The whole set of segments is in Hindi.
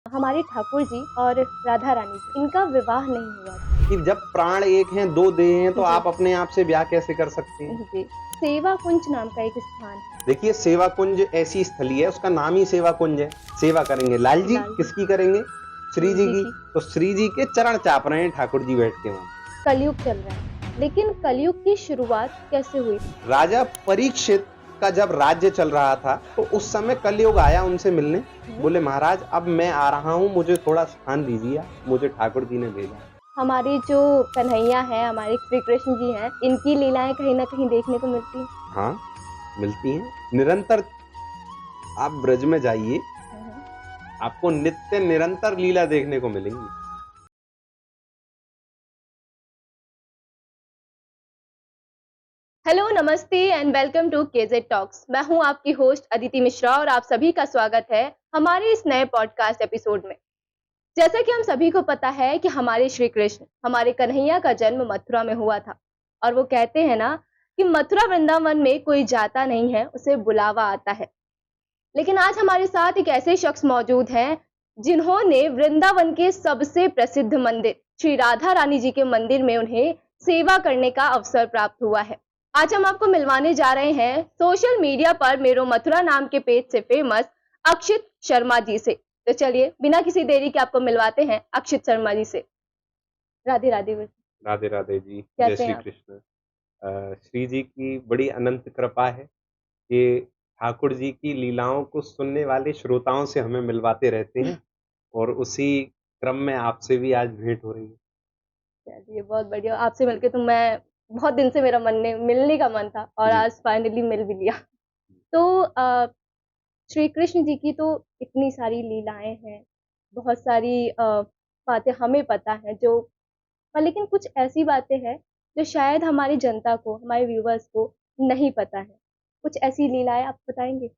हमारे ठाकुर जी और राधा रानी जी इनका विवाह नहीं हुआ था। कि जब प्राण एक हैं, दो देह हैं, तो जी। आप अपने आप से ब्याह कैसे कर सकते हैं? जी, सेवा कुंज नाम का एक स्थान है। देखिए, सेवा कुंज ऐसी स्थली है, उसका नाम ही सेवा कुंज है। सेवा करेंगे लाल जी, लाल जी, किसकी करेंगे? श्री श्री जी जी की। की। तो श्री जी के चरण चाप रहे हैं ठाकुर जी बैठ के वहां। कलयुग चल रहा है, लेकिन कलयुग की शुरुआत कैसे हुई? राजा परीक्षित का जब राज्य चल रहा था, तो उस समय कलयुग आया उनसे मिलने। हम्म, बोले महाराज, अब मैं आ रहा हूँ, मुझे थोड़ा स्थान दीजिए आप। मुझे ठाकुर जी ने भेजा। हमारे जो कन्हैया है, हमारे श्री कृष्ण जी हैं, इनकी लीलाएं कहीं ना कहीं देखने को मिलती हैं। हाँ, मिलती हैं निरंतर। आप ब्रज में जाइए, हम्म। आपको नित्य निरंतर लीला देखने को मिलेंगी। हेलो, नमस्ते and welcome to KZ talks. मैं हूं आपकी होस्ट अदिति मिश्रा और आप सभी का स्वागत है हमारे इस नए पॉडकास्ट एपिसोड में। जैसा कि हम सभी को पता है कि हमारे श्री कृष्ण, हमारे कन्हैया का जन्म मथुरा में हुआ था। और वो कहते हैं ना कि मथुरा वृंदावन में कोई जाता नहीं है, उसे बुलावा आता है। लेकिन आज हमारे साथ एक ऐसे शख्स मौजूद हैं जिन्होंने वृंदावन के सबसे प्रसिद्ध मंदिर श्री राधा रानी जी के मंदिर में उन्हें सेवा करने का अवसर प्राप्त हुआ है। आज हम आपको मिलवाने जा रहे हैं सोशल मीडिया पर मेरो मथुरा नाम के पेज से फेमस अक्षित शर्मा जी से। तो चलिए बिना किसी देरी के आपको मिलवाते हैं अक्षित शर्मा जी से। राधे राधे। राधे राधे जी, जय कैसे हैं श्री आप? कृष्ण। श्री जी की बड़ी अनंत कृपा है कि ठाकुर जी की लीलाओं को सुनने वाले श्रोताओं से हमें मिलवाते रहते हैं, और उसी क्रम में आपसे भी आज भेंट हो रही है। चलिए बहुत बढ़िया, आपसे मिलके तो मैं बहुत दिन से मेरा मन ने मिलने का मन था और जी। आज फाइनली मिल भी लिया। तो श्री कृष्ण जी की तो इतनी सारी लीलाएं हैं, बहुत सारी बातें हमें पता है जो, पर लेकिन कुछ ऐसी बातें हैं जो शायद हमारी जनता को, हमारे व्यूवर्स को नहीं पता है। कुछ ऐसी लीलाएं आप बताएंगे?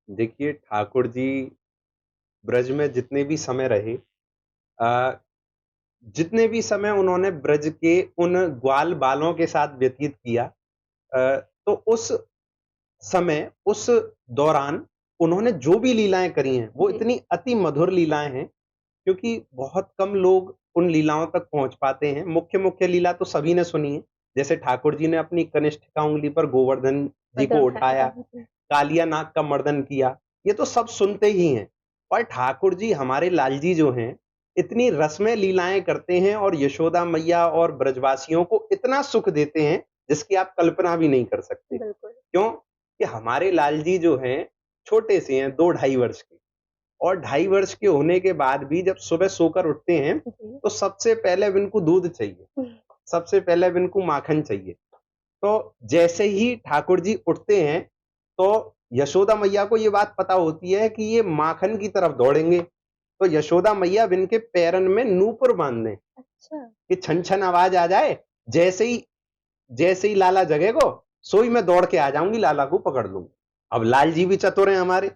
देखिए, ठाकुर जी ब्रज में जितने भी समय रहे, अ, जितने भी समय उन्होंने ब्रज के उन ग्वाल बालों के साथ व्यतीत किया, तो उस समय, उस दौरान उन्होंने जो भी लीलाएं करी हैं, वो जी। इतनी अति मधुर लीलाएं हैं, क्योंकि बहुत कम लोग उन लीलाओं तक पहुंच पाते हैं। मुख्य मुख्य लीला तो सभी ने सुनी है। जैसे ठाकुर जी ने अपनी कनिष्ठ का उंगली पर गोवर्धन जी बदन को उठाया उठाया, था। जी। कालिया नाग का मर्दन किया, ये तो सब सुनते ही हैं। और ठाकुर जी, हमारे लाल जी जो हैं, इतनी रसमय लीलाएं करते हैं और यशोदा मैया और ब्रजवासियों को इतना सुख देते हैं, जिसकी आप कल्पना भी नहीं कर सकते। बिल्कुल। क्यों? कि हमारे लाल जी जो हैं, छोटे से हैं, 2 ढाई वर्ष के। और 2.5 वर्ष के होने के बाद भी जब सुबह सोकर उठते हैं, जी। तो सबसे पहले अब इनको दूध चाहिए, सबसे पहले अब इनको माखन चाहिए। तो जैसे ही ठाकुर जी उठते हैं, तो यशोदा मैया को ये बात पता होती है कि ये माखन की तरफ दौड़ेंगे। तो यशोदा मैया अब इनके पैरन में नूपुर बांध दें अच्छा। कि छन छन आवाज आ जाए। जैसे ही लाला जगेगो, सोई मैं दौड़ के आ जाऊंगी, लाला को पकड़ लूंगी। अब लाल जी भी चतुर हैं हमारे।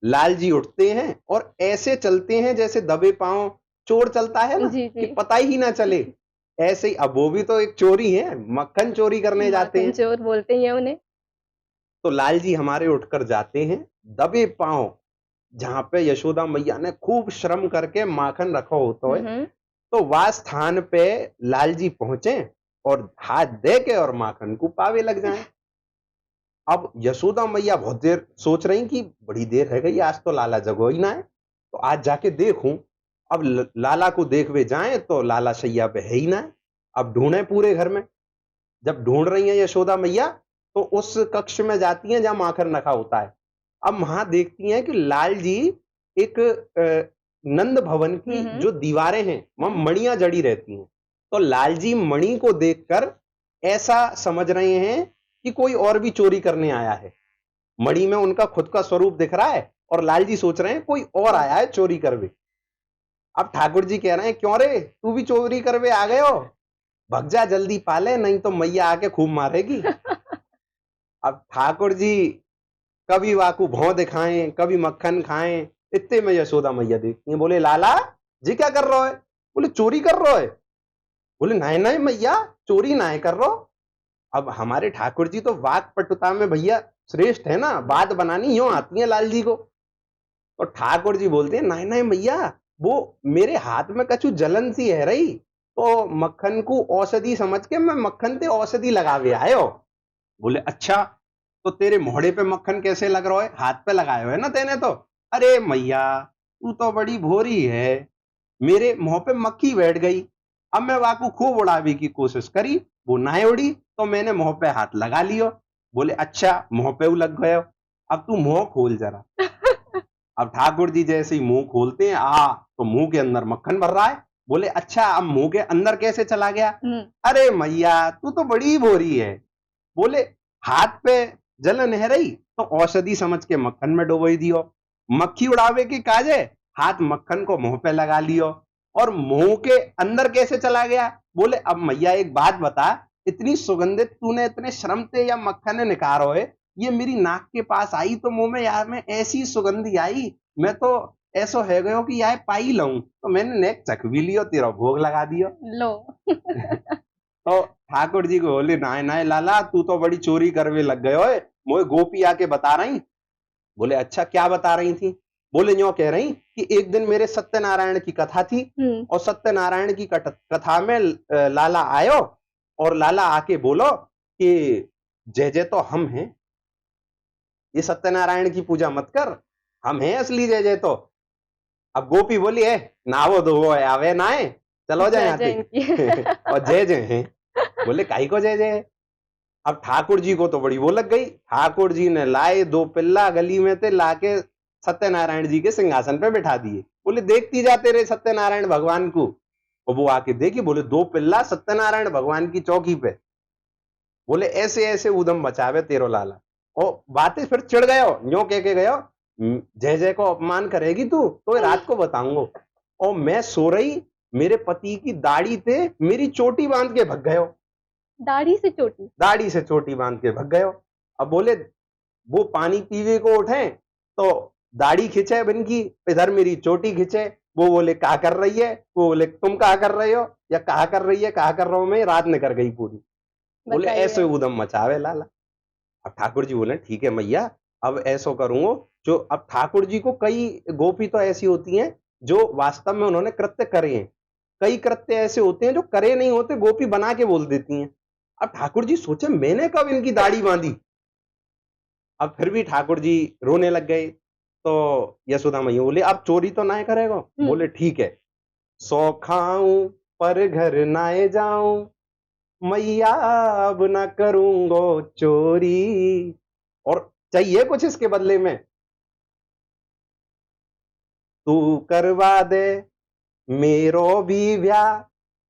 लाल जी उठते हैं और ऐसे चलते हैं जैसे दबे पांव चोर चलता है ना, जी कि जी। पता ही ना चले। ऐसे ही अब वो भी तो एक चोरी है, मक्खन चोरी करने जाते माखन हैं। चोर बोलते हैं उन्हें। तो लाल जी हमारे उठकर जाते हैं दबे पांव, जहां पे यशोदा मैया ने खूब श्रम करके माखन रखा होता है। हम्म। तो वह स्थान पे लाल जी पहुंचे और हाथ दे के और माखन को पावे लग जाएं। अब यशोदा मैया बहुत देर सोच रही कि बड़ी देर है गई, आज तो लाला जगो ही ना है, तो आज जाके देखूं। अब लाला को देखवे जाएं तो लाला शैया पे है ही ना है। अब ढूंढे पूरे घर में। जब ढूंढ रही हैं यशोदा मैया, तो उस कक्ष में जाती हैं जहां माखन रखा होता है। अब वहां देखती हैं कि लाल जी एक नंद भवन की हम्म। जो दीवारें हैं, वहां मणियां जड़ी रहती हैं। तो लाल जी मणि को देखकर ऐसा समझ रहे हैं कि कोई और भी चोरी करने आया है। मणि में उनका खुद का स्वरूप दिख रहा है और लाल जी सोच रहे हैं कोई और आया है चोरी करवे। अब ठाकुर जी कह रहे हैं, क्यों रे, तू भी चोरी करवे आ गए हो? भग जा जल्दी पाले, नहीं तो मैया आके खूब मारेगी। अब ठाकुर जी कभी वाकू भौं दिखाएं, कभी मक्खन खाएं। इतने में यशोदा मैया देखती हैं, बोले लाला जी क्या कर रहे हो? बोले चोरी कर रहे हो? बोले नहीं नहीं मैया, चोरी ना कर रहे हो। अब हमारे ठाकुर जी तो वाक पटुता में भैया श्रेष्ठ है ना, बात बनानी यूं आती है लाल जी को। तो ठाकुर जी बोलते हैं नहीं नहीं मैया, वो मेरे हाथ में कछु जलन सी है रही, तो मक्खन को औषधि समझ के मैं मक्खन ते औषधि लगावे आयो। बोले अच्छा, तो तेरे मोहड़े पे मक्खन कैसे लग रहा है, हाथ पे लगाए हुए ना तेने तो। अरे मैया तू तो बड़ी भोरी है, मेरे मुंह पे मक्खी बैठ गई, अब मैं वाकू खूब उड़ावे की कोशिश करी, वो ना उड़ी तो मैंने मुंह पे हाथ लगा लियो। बोले अच्छा मुंह पे लग गयो, अब तू मुंह खोल जरा। अब ठाकुर जी जैसे ही मुंह खोलते हैं तो मुंह के अंदर मक्खन भर रहा है। बोले अच्छा अब मुंह के अंदर कैसे चला गया। अरे मैया तू तो बड़ी भोरी है। बोले हाथ पे जलन है रही तो औषधि समझ के मक्खन में डुबोई दियो, मक्खी उड़ावे के काजे हाथ मक्खन को मुंह पे लगा लियो, और मुंह के अंदर कैसे चला गया। बोले अब मैया एक बात बता, इतनी सुगंधित तूने इतने श्रम से या मक्खन ने निकारो है, ये मेरी नाक के पास आई तो मुंह में यार में ऐसी सुगंधी आई, मैं तो ऐसो है गयो कि यार पाई लऊं, तो मैंने नेक चख भी लियो, तेरा भोग लगा दियो। लो। तो ठाकुर जी को बोले नाय नाय लाला तू तो बड़ी चोरी करवे लग गयो है, मोए गोपी आके बता रही। बोले अच्छा क्या बता रही थी। बोले यूं कह रही कि एक दिन मेरे सत्यनारायण की कथा थी, और सत्यनारायण की कथा में लाला आयो, और लाला आके बोलो कि जय जय तो हम हैं, ये सत्यनारायण की पूजा मत कर, हम हैं असली जय जय तो। अब गोपी बोली है नावो धोवो आवे नाए, चलो जाए यहाँ से। और जय जय हैं। बोले काई को जय जय। अब ठाकुर जी को तो बड़ी वो लग गई, ठाकुर जी ने लाए 2 पिल्ला गली में थे, लाके सत्यनारायण जी के सिंहासन पे बैठा दिए। बोले देखती जाते रहे सत्यनारायण भगवान को, और वो आके देखी, बोले 2 पिल्ला सत्यनारायण भगवान की चौकी पे। बोले ऐसे ऐसे उदम बचावे तेरो लाला। और बातें फिर चिढ़ गयो, यूं कह के गयो जय जय को अपमान करेगी तू तो रात को बताऊंगो। और मैं सो रही, मेरे पति की दाढ़ी थे मेरी चोटी बांध के भग गयो। दाढ़ी से चोटी? दाढ़ी से चोटी बांध के भग गयो। अब बोले वो पानी पीवे को उठे तो दाढ़ी खिंचे इनकी, इधर मेरी चोटी खिंचे। वो बोले क्या कर रही है, वो बोले तुम क्या कर रहे हो, या कहा कर रही है, कहा कर रहा हूं मैं, रात निकल गई पूरी। बोले ऐसे उदम मचावे लाला। अब ठाकुर जी बोले ठीक है मैया, अब ऐसा करूंगा। जो अब ठाकुर जी को कई गोपी तो ऐसी होती हैं जो वास्तव में उन्होंने कृत्य करे हैं, कई कृत्य ऐसे होते हैं जो करे नहीं होते, गोपी बना के बोल देती हैं। अब ठाकुर जी सोचे मैंने कब इनकी दाढ़ी बांधी। अब फिर भी ठाकुर जी रोने लग गए। तो यशोदा मैया बोले अब चोरी तो ना करेगा। बोले ठीक है, 100 खाऊं पर घर नाए जाऊं, मैया अब ना करूंगो चोरी। और चाहिए कुछ इसके बदले में, तू करवा दे मेरो भी ब्याह,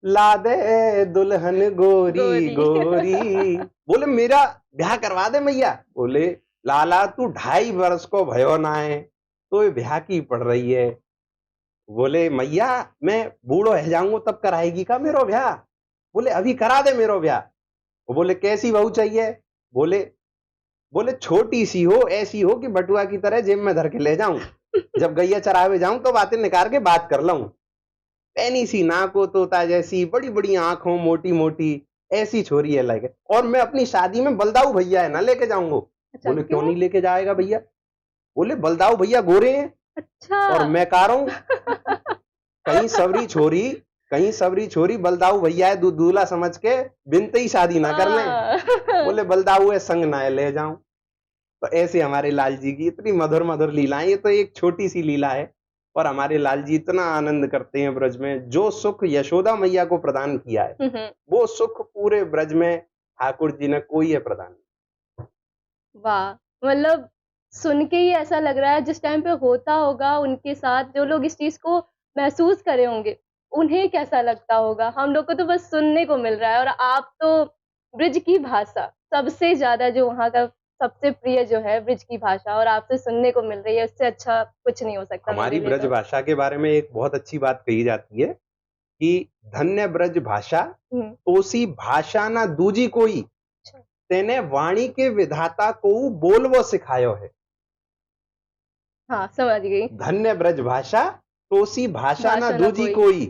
ला दे दुल्हन गोरी गोरी। बोले मेरा ब्याह करवा दे मैया। बोले लाला तू 2.5 वर्ष को भयो ना है, तो ये ब्याह की पड़ रही है। बोले मैया मैं बूढ़ो है जाऊंगा तब कराएगी का मेरो ब्याह। बोले अभी करा दे मेरो ब्याह। वो बोले कैसी बहू चाहिए। बोले बोले छोटी सी हो, ऐसी हो कि बटुआ की तरह जेब में धर के ले जाऊं, जब गैया चरावे जाऊं तो बातें निकाल के बात कर लूं। पैनी सी नाक हो तोता जैसी, बड़ी बड़ी आंखों मोटी मोटी, ऐसी छोरी है लगे, और मैं अपनी शादी में बलदाऊ भैया है ना लेके जाऊंगा। अच्छा, बोले क्यों नहीं लेके जाएगा भैया। बोले बलदाऊ भैया गोरे हैं। अच्छा। और मैं कारो हूं। कहीं सबरी छोरी बलदाऊ भैया है दूल्हा समझ के बिनते ही शादी ना कर ले। बोले बलदाऊ है संग ना ले जाऊं। तो ऐसे हमारे लाल जी की इतनी मधुर मधुर लीलाएं, ये तो एक छोटी सी लीला है, और हमारे लाल जी इतना आनंद करते हैं ब्रज में। जो सुख यशोदा मैया को प्रदान किया है वो सुख पूरे ब्रज में ठाकुर जी ने कोई है प्रदान। वाह, मतलब सुन के ही ऐसा लग रहा है जिस टाइम पे होता होगा उनके साथ, जो लोग इस चीज को महसूस करे होंगे उन्हें कैसा लगता होगा। हम लोग को तो बस सुनने को मिल रहा है, और आप तो ब्रिज की भाषा सबसे ज्यादा, जो वहाँ का सबसे प्रिय जो है ब्रिज की भाषा, और आपसे सुनने को मिल रही है, इससे अच्छा कुछ नहीं हो सकता। हमारी ब्रज भाषा के बारे में एक बहुत अच्छी बात कही जाती है कि धन्य ब्रज भाषा तोसी भाषा ना दूजी कोई, तेने वाणी के विधाता को बोलवो सिखायो है। हाँ समझ गई। धन्य ब्रज भाषा तोसी भाषा ना दूजी कोई,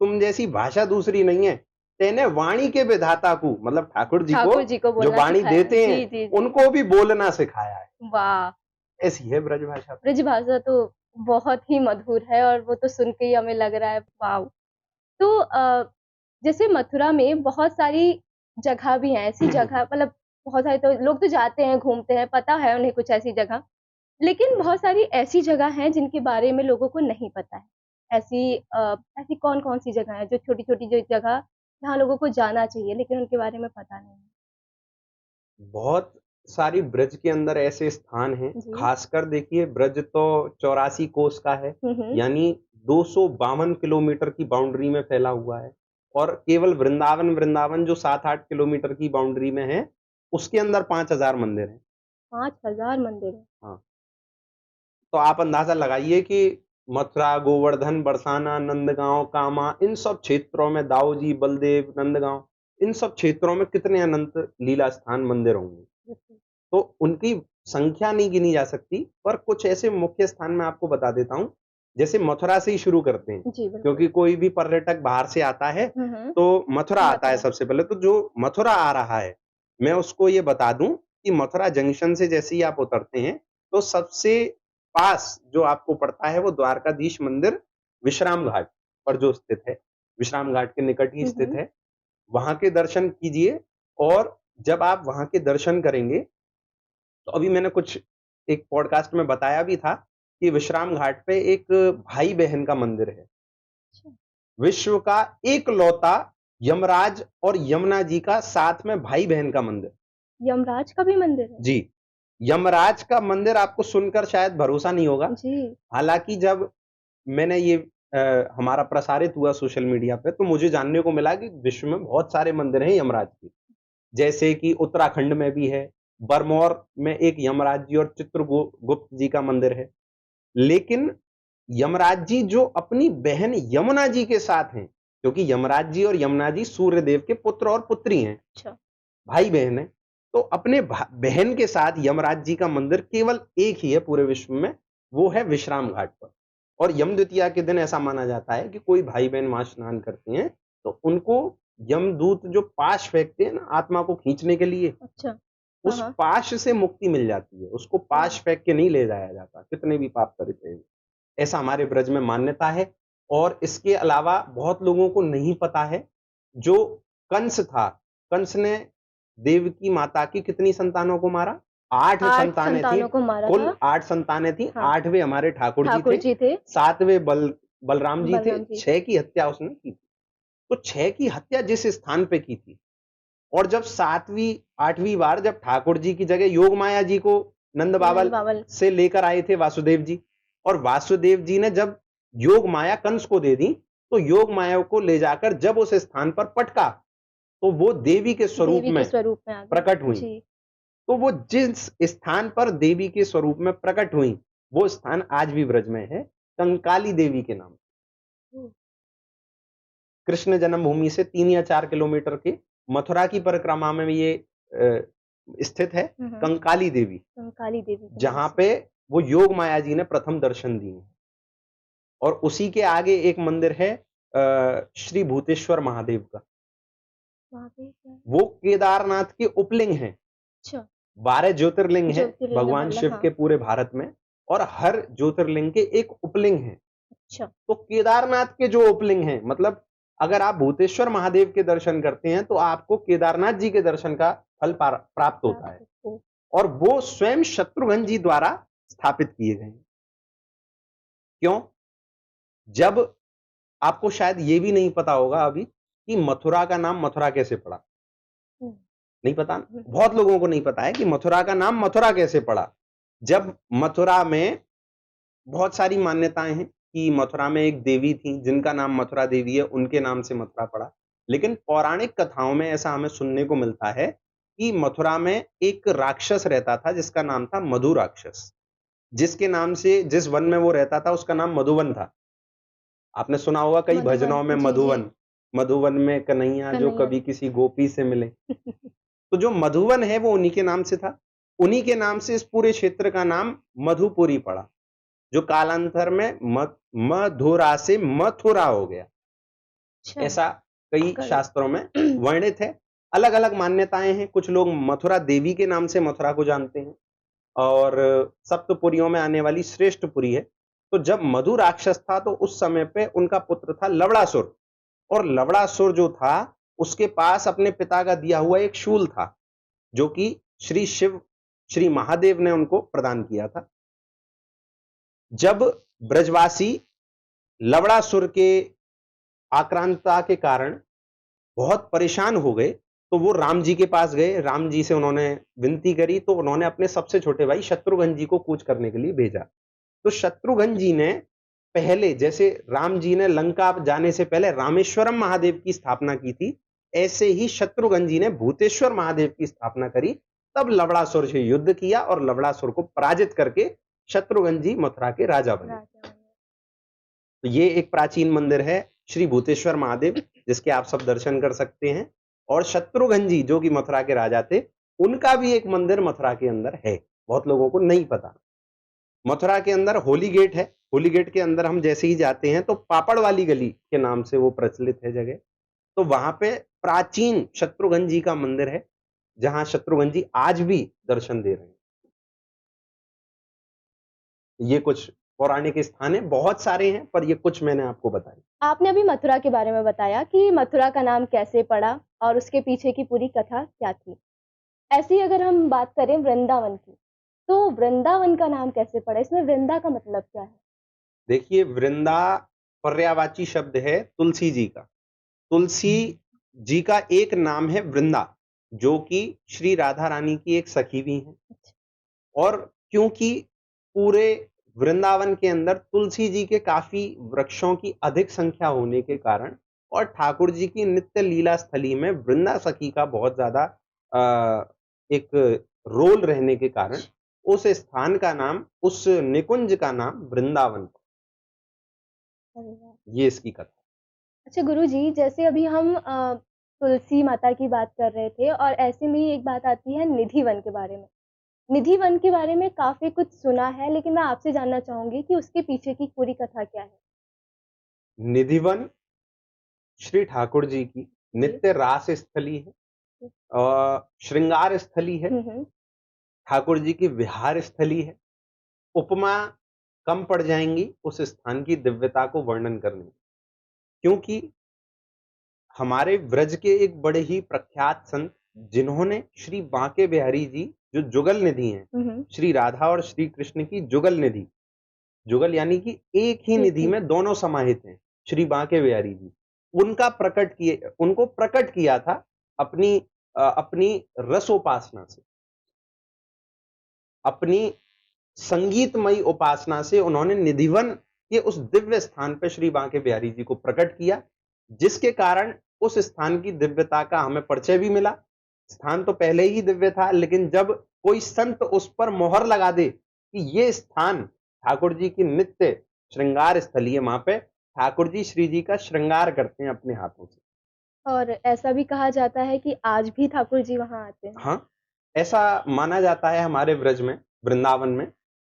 तुम जैसी भाषा दूसरी नहीं है। तेने वाणी के विधाता को, मतलब ठाकुर जी को जो वाणी देते हैं उनको भी बोलना सिखाया है। वाह, ऐसी है ब्रज भाषा। ब्रज भाषा तो बहुत ही मधुर है और वो तो सुन के ही हमें लग रहा है वाओ! तो जैसे मथुरा में बहुत सारी जगह भी हैं, ऐसी जगह मतलब बहुत सारे तो लोग तो जाते हैं, घूमते हैं, पता है उन्हें कुछ ऐसी जगह। लेकिन बहुत सारी ऐसी जगह हैं जिनके बारे में लोगों को नहीं पता है। ऐसी कौन-कौन सी जगह हैं जो छोटी-छोटी जो जगह जहाँ लोगों को जाना चाहिए लेकिन उनके बारे में पता नहीं है? बहुत सारी ब्रज के अंदर ऐसे स्थान हैं, जी। खासकर देखिए ब्रज तो 84 कोस का है, हुँ, हुँ। यानी 252 किलोमीटर की बाउंड्री में फैला हुआ है और केवल वृंदावन जो 7-8 किलोमीटर की बाउंड्री में है, उसके अंदर 5000 मंदिर हैं। 5000 मंदिर हैं। हाँ, तो आप अंदाजा लगाइए कि मथुरा, गोवर्धन, बरसाना, नंदगांव, कामा इन सब क्षेत्रों में दाऊजी, बलदेव, नंदगांव इन सब क्षेत्रों में कितने अनंत लीला स्थान मंदिर होंगे। बिल्कुल। तो उनकी संख्या नहीं गिनी जा सकती, पर कुछ ऐसे मुख्य स्थान मैं आपको बता देता हूँ। जैसे मथुरा से ही शुरू करते हैं, जी, बिल्कुल। क्योंकि कोई भी पर्यटक बाहर से आता है, हुँ, हुँ। तो मथुरा आता है मथुरा। सबसे पहले। तो जो मथुरा आ रहा है, मैं उसको ये बता दूँ कि मथुरा जंक्शन से जैसे ही आप उतरते हैं, तो सबसे पास जो आपको पड़ता है, वो द्वारकाधीश मंदिर विश्राम घाट पर जो स्थित है, विश्राम घाट के निकट ही हुँ, स्थित हुँ। है। वहाँ के दर्शन कीजिए और जब आप वहाँ के दर्शन करेंगे तो अभी मैंने कुछ एक पॉडकास्ट में बताया भी था कि विश्राम घाट पे एक भाई-बहन का मंदिर है। अच्छा। विश्व का एकलौता यमराज और यमुना जी का साथ में भाई-बहन का मंदिर। यमराज का भी मंदिर है? जी, यमराज का मंदिर आपको सुनकर शायद भरोसा नहीं होगा। जी। हालाँकि जब मैंने ये हमारा प्रसारित हुआ सोशल मीडिया पे तो मुझे जानने को मिला कि विश्व में बहुत सारे मंदिर हैं यमराज के। जैसे कि उत्तराखंड में भी है, बरमौर में एक यमराज जी और चित्रगुप्त जी का मंदिर है। लेकिन यमराज जी जो अपनी बहन यमुना जी के साथ हैं, क्योंकि यमराज जी और यमुना जी सूर्यदेव के पुत्र और पुत्री हैं, अच्छा। भाई-बहन हैं। तो अपने बहन के साथ यमराज जी का मंदिर केवल एक ही है पूरे विश्व में, वो है विश्राम घाट पर। और यम द्वितीया के दिन ऐसा माना जाता है कि कोई भाई-बहन वहाँ स्नान करते हैं, तो उनको यमदूत जो पाश फेंकते हैं ना आत्मा को खींचने के लिए, अच्छा। हाँ, उस हाँ। पाश से मुक्ति मिल जाती है। उसको ओह! पाश फेंक के नहीं ले जाया जाता, कितने भी पाप करते हैं। ऐसा हमारे ब्रज में मान्यता है और इसके अलावा बहुत लोगों को नहीं पता है, जो कंस था, कंस ने देवकी माता की कितनी संतानों को मारा? 8 8 संतानें थी, संतानों को मारा कुल था। 8 संतानें थी, हाँ, 8वें हमारे ठाकुर जी ठाकुर थे, जी थे, 7वें बलराम जी थे, बलराम जी। 6 की हत्या उसने की थी। तो 6 की हत्या जिस स्थान पे की थी और जब 7वीं 8वीं बार जब ठाकुर जी की जगह योग माया जी को नंद नंद बावल बावल। से लेकर आए थे वासुदेव जी और वासुदेव जी ने जब योग माया कंस को दे दी, तो योग माया को ले जाकर जब उस स्थान पर पटका, तो वो देवी के स्वरूप देवी के में स्वरूप में आ गई। प्रकट हुई। जी। तो वो जिस स्थान पर देवी के स्वरूप में प्रकट हुई, वो स्थान आज भी ब्रज में है, कंकाली देवी के नाम। ओह! कृष्ण जन्मभूमि से 3 या 4 किलोमीटर के मथुरा की परिक्रमा में ये स्थित है हुँ, हुँ। कंकाली देवी, कंकाली देवी के नाम जहाँ से। पे वो योग माया जी ने प्रथम दर्शन दिए हैं। और उसी के आगे एक मंदिर है श्री भूतेश्वर महादेव का। वहाँ पे क्या है? वो केदारनाथ के उपलिंग हैं। अच्छा, 12 ज्योतिर्लिंग हैं ज्योतिर्लिंग भगवान वाला शिव हाँ, के पूरे भारत में और हर ज्योतिर्लिंग के एक उपलिंग है। अच्छा। तो केदारनाथ के जो उपलिंग हैं मतलब अगर आप भूतेश्वर महादेव के दर्शन करते हैं तो आपको केदारनाथ जी के दर्शन का फल प्राप्त होता है प्राप्त हो और वो स्वयं शत्रुघ्न जी द्वारा स्थापित किए गए हैं। क्यों? जब आपको शायद ये भी नहीं पता होगा अभी कि मथुरा का नाम मथुरा कैसे पड़ा? हुँ, नहीं पता ना? हुँ, बहुत लोगों को नहीं पता है कि मथुरा का नाम मथुरा कैसे पड़ा? जब मथुरा में बहुत सारी मान्यताएं हैं कि मथुरा में एक देवी थी जिनका नाम मथुरा देवी है, उनके नाम से मथुरा पड़ा। लेकिन पौराणिक कथाओं में ऐसा हमें सुनने को मिलता है कि मथुरा में एक राक्षस रहता था जिसका नाम था मधु राक्षस। जिसके नाम से जिस वन में वो रहता था उसका नाम मधुवन था। आपने सुना होगा कई मधुबन भजनों में जी, जी। मधुवन, मधुवन में कन्हैया जो कन्हैया कभी किसी गोपी से मिले। तो जो मधुवन है वो उन्हीं के नाम से था। उन्हीं के नाम से इस पूरे क्षेत्र का नाम मधुपुरी पड़ा। जो कालांतर में मधुरा से मथुरा हो गया। अच्छा, ऐसा कई कल शास्त्रों में वर्णित है। अलग-अलग मान्यताएं हैं। कुछ लोग मथुरा देवी के नाम से मथुरा को जानते हैं और सप्तपुरियों में आने वाली श्रेष्ठपुरी है। तो जब मधु राक्षस था तो उस समय पे उनका पुत्र था लवणासुर, और लवणासुर जो था उसके पास अपने पिता का दिया हुआ एक शूल था, जो कि श्री शिव, श्री महादेव ने उनको प्रदान किया था। जब ब्रजवासी लवणासुर के आक्रांता के कारण बहुत परेशान हो गए, तो वो राम जी के पास गए, राम जी से उन्होंने विनती करी, तो उन्होंने अपने सबसे छोटे भाई शत्रुघ्न जी को कूच करने के लिए भेजा। तो शत्रुघ्न जी ने पहले, जैसे राम जी ने लंका जाने से पहले रामेश्वरम महादेव की स्थापना की थी, ऐसे ही शत्रुघ्न जी ने भूतेश्वर महादेव की स्थापना करी, तब लवणासुर से युद्ध किया और लवणासुर को पराजित करके शत्रुघ्न जी मथुरा के राजा बने। तो ये एक प्राचीन मंदिर है श्री भूतेश्वर महादेव, जिसके आप सब दर्शन कर सकते हैं। और शत्रुघ्न जी जो कि मथुरा के राजा थे, उनका भी एक मंदिर मथुरा के अंदर है, बहुत लोगों को नहीं पता। मथुरा के अंदर होली गेट है, होली गेट के अंदर हम जैसे ही जाते हैं तो पापड़ वाली गली के नाम से वो प्रचलित है जगह। तो वहां पे प्राचीन शत्रुघ्न जी का मंदिर है, जहां शत्रुघ्न जी आज भी दर्शन दे रहे हैं। ये कुछ पौराणिक स्थान है, बहुत सारे हैं, पर ये कुछ मैंने आपको बताए। आपने अभी मथुरा के बारे में बताया कि मथुरा का नाम कैसे पड़ा और उसके पीछे की पूरी कथा क्या थी। ऐसे ही अगर हम बात करें वृंदावन की, तो वृंदावन का नाम कैसे पड़ा? इसमें वृंदा का मतलब क्या है? देखिए, वृंदा पर्यायवाची शब्द है तुलसी जी का। तुलसी जी का एक नाम है वृंदा, जो कि श्री राधा रानी की एक सखी भी है। और क्योंकि पूरे वृंदावन के अंदर तुलसी जी के काफी वृक्षों की अधिक संख्या होने के कारण और ठाकुर जी की नित्य लीला स्थली में वृंदा सखी का बहुत ज्यादा एक रोल रहने के कारण उस स्थान का नाम, उस निकुंज का नाम वृंदावन पड़ा। अरे वाह! ये इसकी कथा। अच्छा गुरुजी, जैसे अभी हम तुलसी माता की बात कर रहे थे और ऐसे में ही एक बात आती है निधि वन के बारे में। निधि वन के बारे में काफ़ी कुछ सुना है, लेकिन मैं आपसे जानना चाहूँगी कि उसके पीछे की पूरी कथा क्या है? निधिवन श्री ठाकुर जी की जी। नित्य रास स्थली है, जी। श्रृंगार स्थली है, हुँ। ठाकुर जी की विहार स्थली है। उपमा कम पड़ जाएंगी उस स्थान की दिव्यता को वर्णन करने में, क्योंकि हमारे ब्रज के एक बड़े ही प्रख्यात संत, जिन्होंने श्री बांके बिहारी जी, जो जुगल निधि हैं, हुँ। श्री राधा और श्री कृष्ण की जुगल निधि, जुगल यानी कि एक ही एक निधि ही। में दोनों समाहित हैं, श्री बांके बिहारी जी, उनको प्रकट किया था अपनी रसोपासना से, अपनी संगीतमयी उपासना से उन्होंने निधिवन के उस दिव्य स्थान पर श्री बांके बिहारी जी को प्रकट किया, जिसके कारण उस स्थान की दिव्यता का हमें परिचय भी मिला। स्थान तो पहले ही दिव्य था, लेकिन जब कोई संत उस पर मोहर लगा दे कि ये स्थान ठाकुर जी की नित्य श्रृंगार स्थली है, वहां पे ठाकुर जी श्री जी का श्रृंगार करते हैं अपने हाथों से। और ऐसा भी कहा जाता है कि आज भी ठाकुर जी वहाँ आते हैं। हाँ, ऐसा माना जाता है हमारे ब्रज में, वृंदावन में,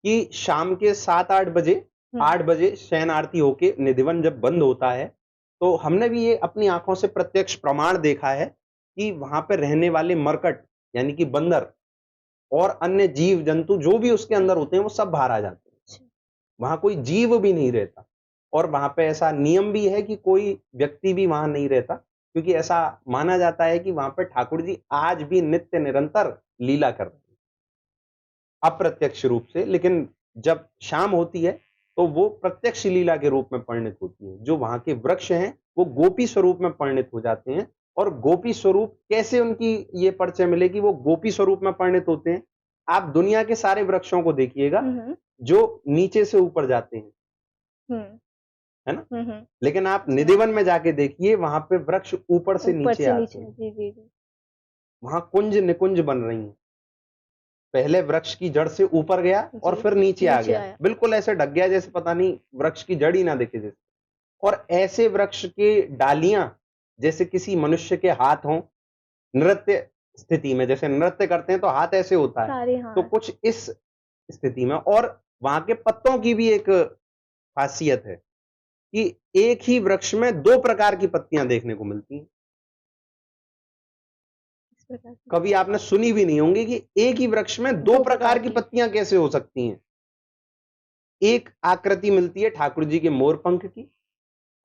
कि शाम के 7-8 बजे, 8 बजे शयन आरती होके निधिवन जब बंद होता है, तो हमने भी ये अपनी आंखों से प्रत्यक्ष प्रमाण देखा है कि वहां पर रहने वाले मरकट यानी कि बंदर और अन्य जीव जंतु जो भी उसके अंदर होते हैं, वो सब बाहर आ जाते हैं। वहां कोई जीव भी नहीं रहता, और वहां पे ऐसा नियम भी है कि कोई व्यक्ति भी वहां नहीं रहता, क्योंकि ऐसा माना जाता है कि वहां पे ठाकुर जी आज भी नित्य निरंतर लीला कर रहे हैं, अप्रत्यक्ष रूप से। लेकिन जब शाम होती है तो वो प्रत्यक्ष लीला के रूप में परिणित होती है। जो वहां के वृक्ष हैं वो गोपी स्वरूप में परिणित हो जाते हैं। और गोपी स्वरूप कैसे उनकी ये परिचय मिले कि वो गोपी स्वरूप में परिणित होते हैं? आप दुनिया के सारे वृक्षों को देखिएगा जो नीचे से ऊपर जाते हैं, है ना? लेकिन आप निधिवन में जाके देखिए, वहां पे वृक्ष ऊपर से ऊपर नीचे से आते नीचे। हैं। जी, जी, जी। वहां कुंज निकुंज बन रही हैं। पहले वृक्ष की जड़ से ऊपर गया और जी, फिर नीचे आ नीचे गया, आया। बिल्कुल ऐसे ढक गया जैसे पता नहीं वृक्ष की जड़ ही ना दिखे जैसे। और ऐसे वृक्ष के डालियां जैसे किसी मनुष्य के हाथ हों, नृत्य स्थिति में, जैसे नृत्य करते हैं तो हाथ ऐसे होता है, सारे तो हाथ। कुछ इस स्थिति में। और वहां के पत्तों की भी एक खासियत है कि एक ही वृक्ष में 2 प्रकार की पत्तियां देखने को मिलती हैं। इस प्रकार से। कभी आपने सुनी भी नहीं होंगी कि एक ही वृक्ष में 2 2 प्रकार प्रकार की की। पत्तियां कैसे हो सकती हैं। एक आकृति मिलती है ठाकुर जी के मोर पंख की,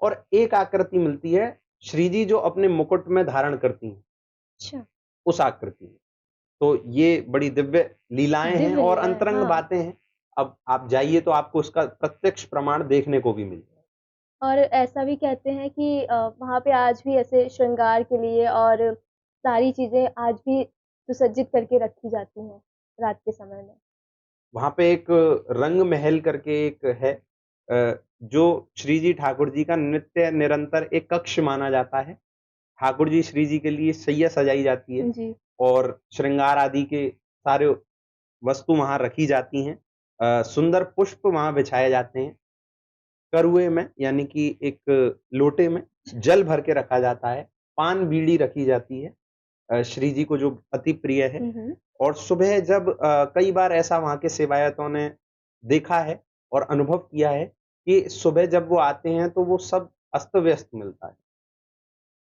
और एक आकृति मिलती है श्री जी जो अपने मुकुट में धारण करती हैं, अच्छा, उस आकृति में। तो ये बड़ी दिव्य लीलाएं हैं दिव्य और लीला है, अंतरंग हाँ। बातें हैं। अब आप जाइए तो आपको उसका प्रत्यक्ष प्रमाण देखने को भी मिल जाएगा। और ऐसा भी कहते हैं कि वहाँ पे आज भी ऐसे श्रृंगार के लिए और सारी चीज़ें आज भी सुसज्जित करके रखी जाती हैं रात के समय में। वहां पे एक रंग महल करके एक है, जो श्री जी ठाकुर जी का नित्य निरंतर एक कक्ष माना जाता है। ठाकुर जी श्री जी के लिए सैया सजाई जाती है जी। और श्रृंगार आदि के सारे वस्तु वहां रखी जाती हैं। सुंदर पुष्प वहां बिछाए जाते हैं। करुए में यानी कि एक लोटे में जल भर के रखा जाता है। पान बीड़ी रखी जाती है श्री जी को जो अति प्रिय है। हुँ, हुँ। और सुबह जब कई बार ऐसा वहाँ के सेवायतों ने देखा है और अनुभव किया है कि सुबह जब वो आते हैं तो वो सब अस्त-व्यस्त मिलता है।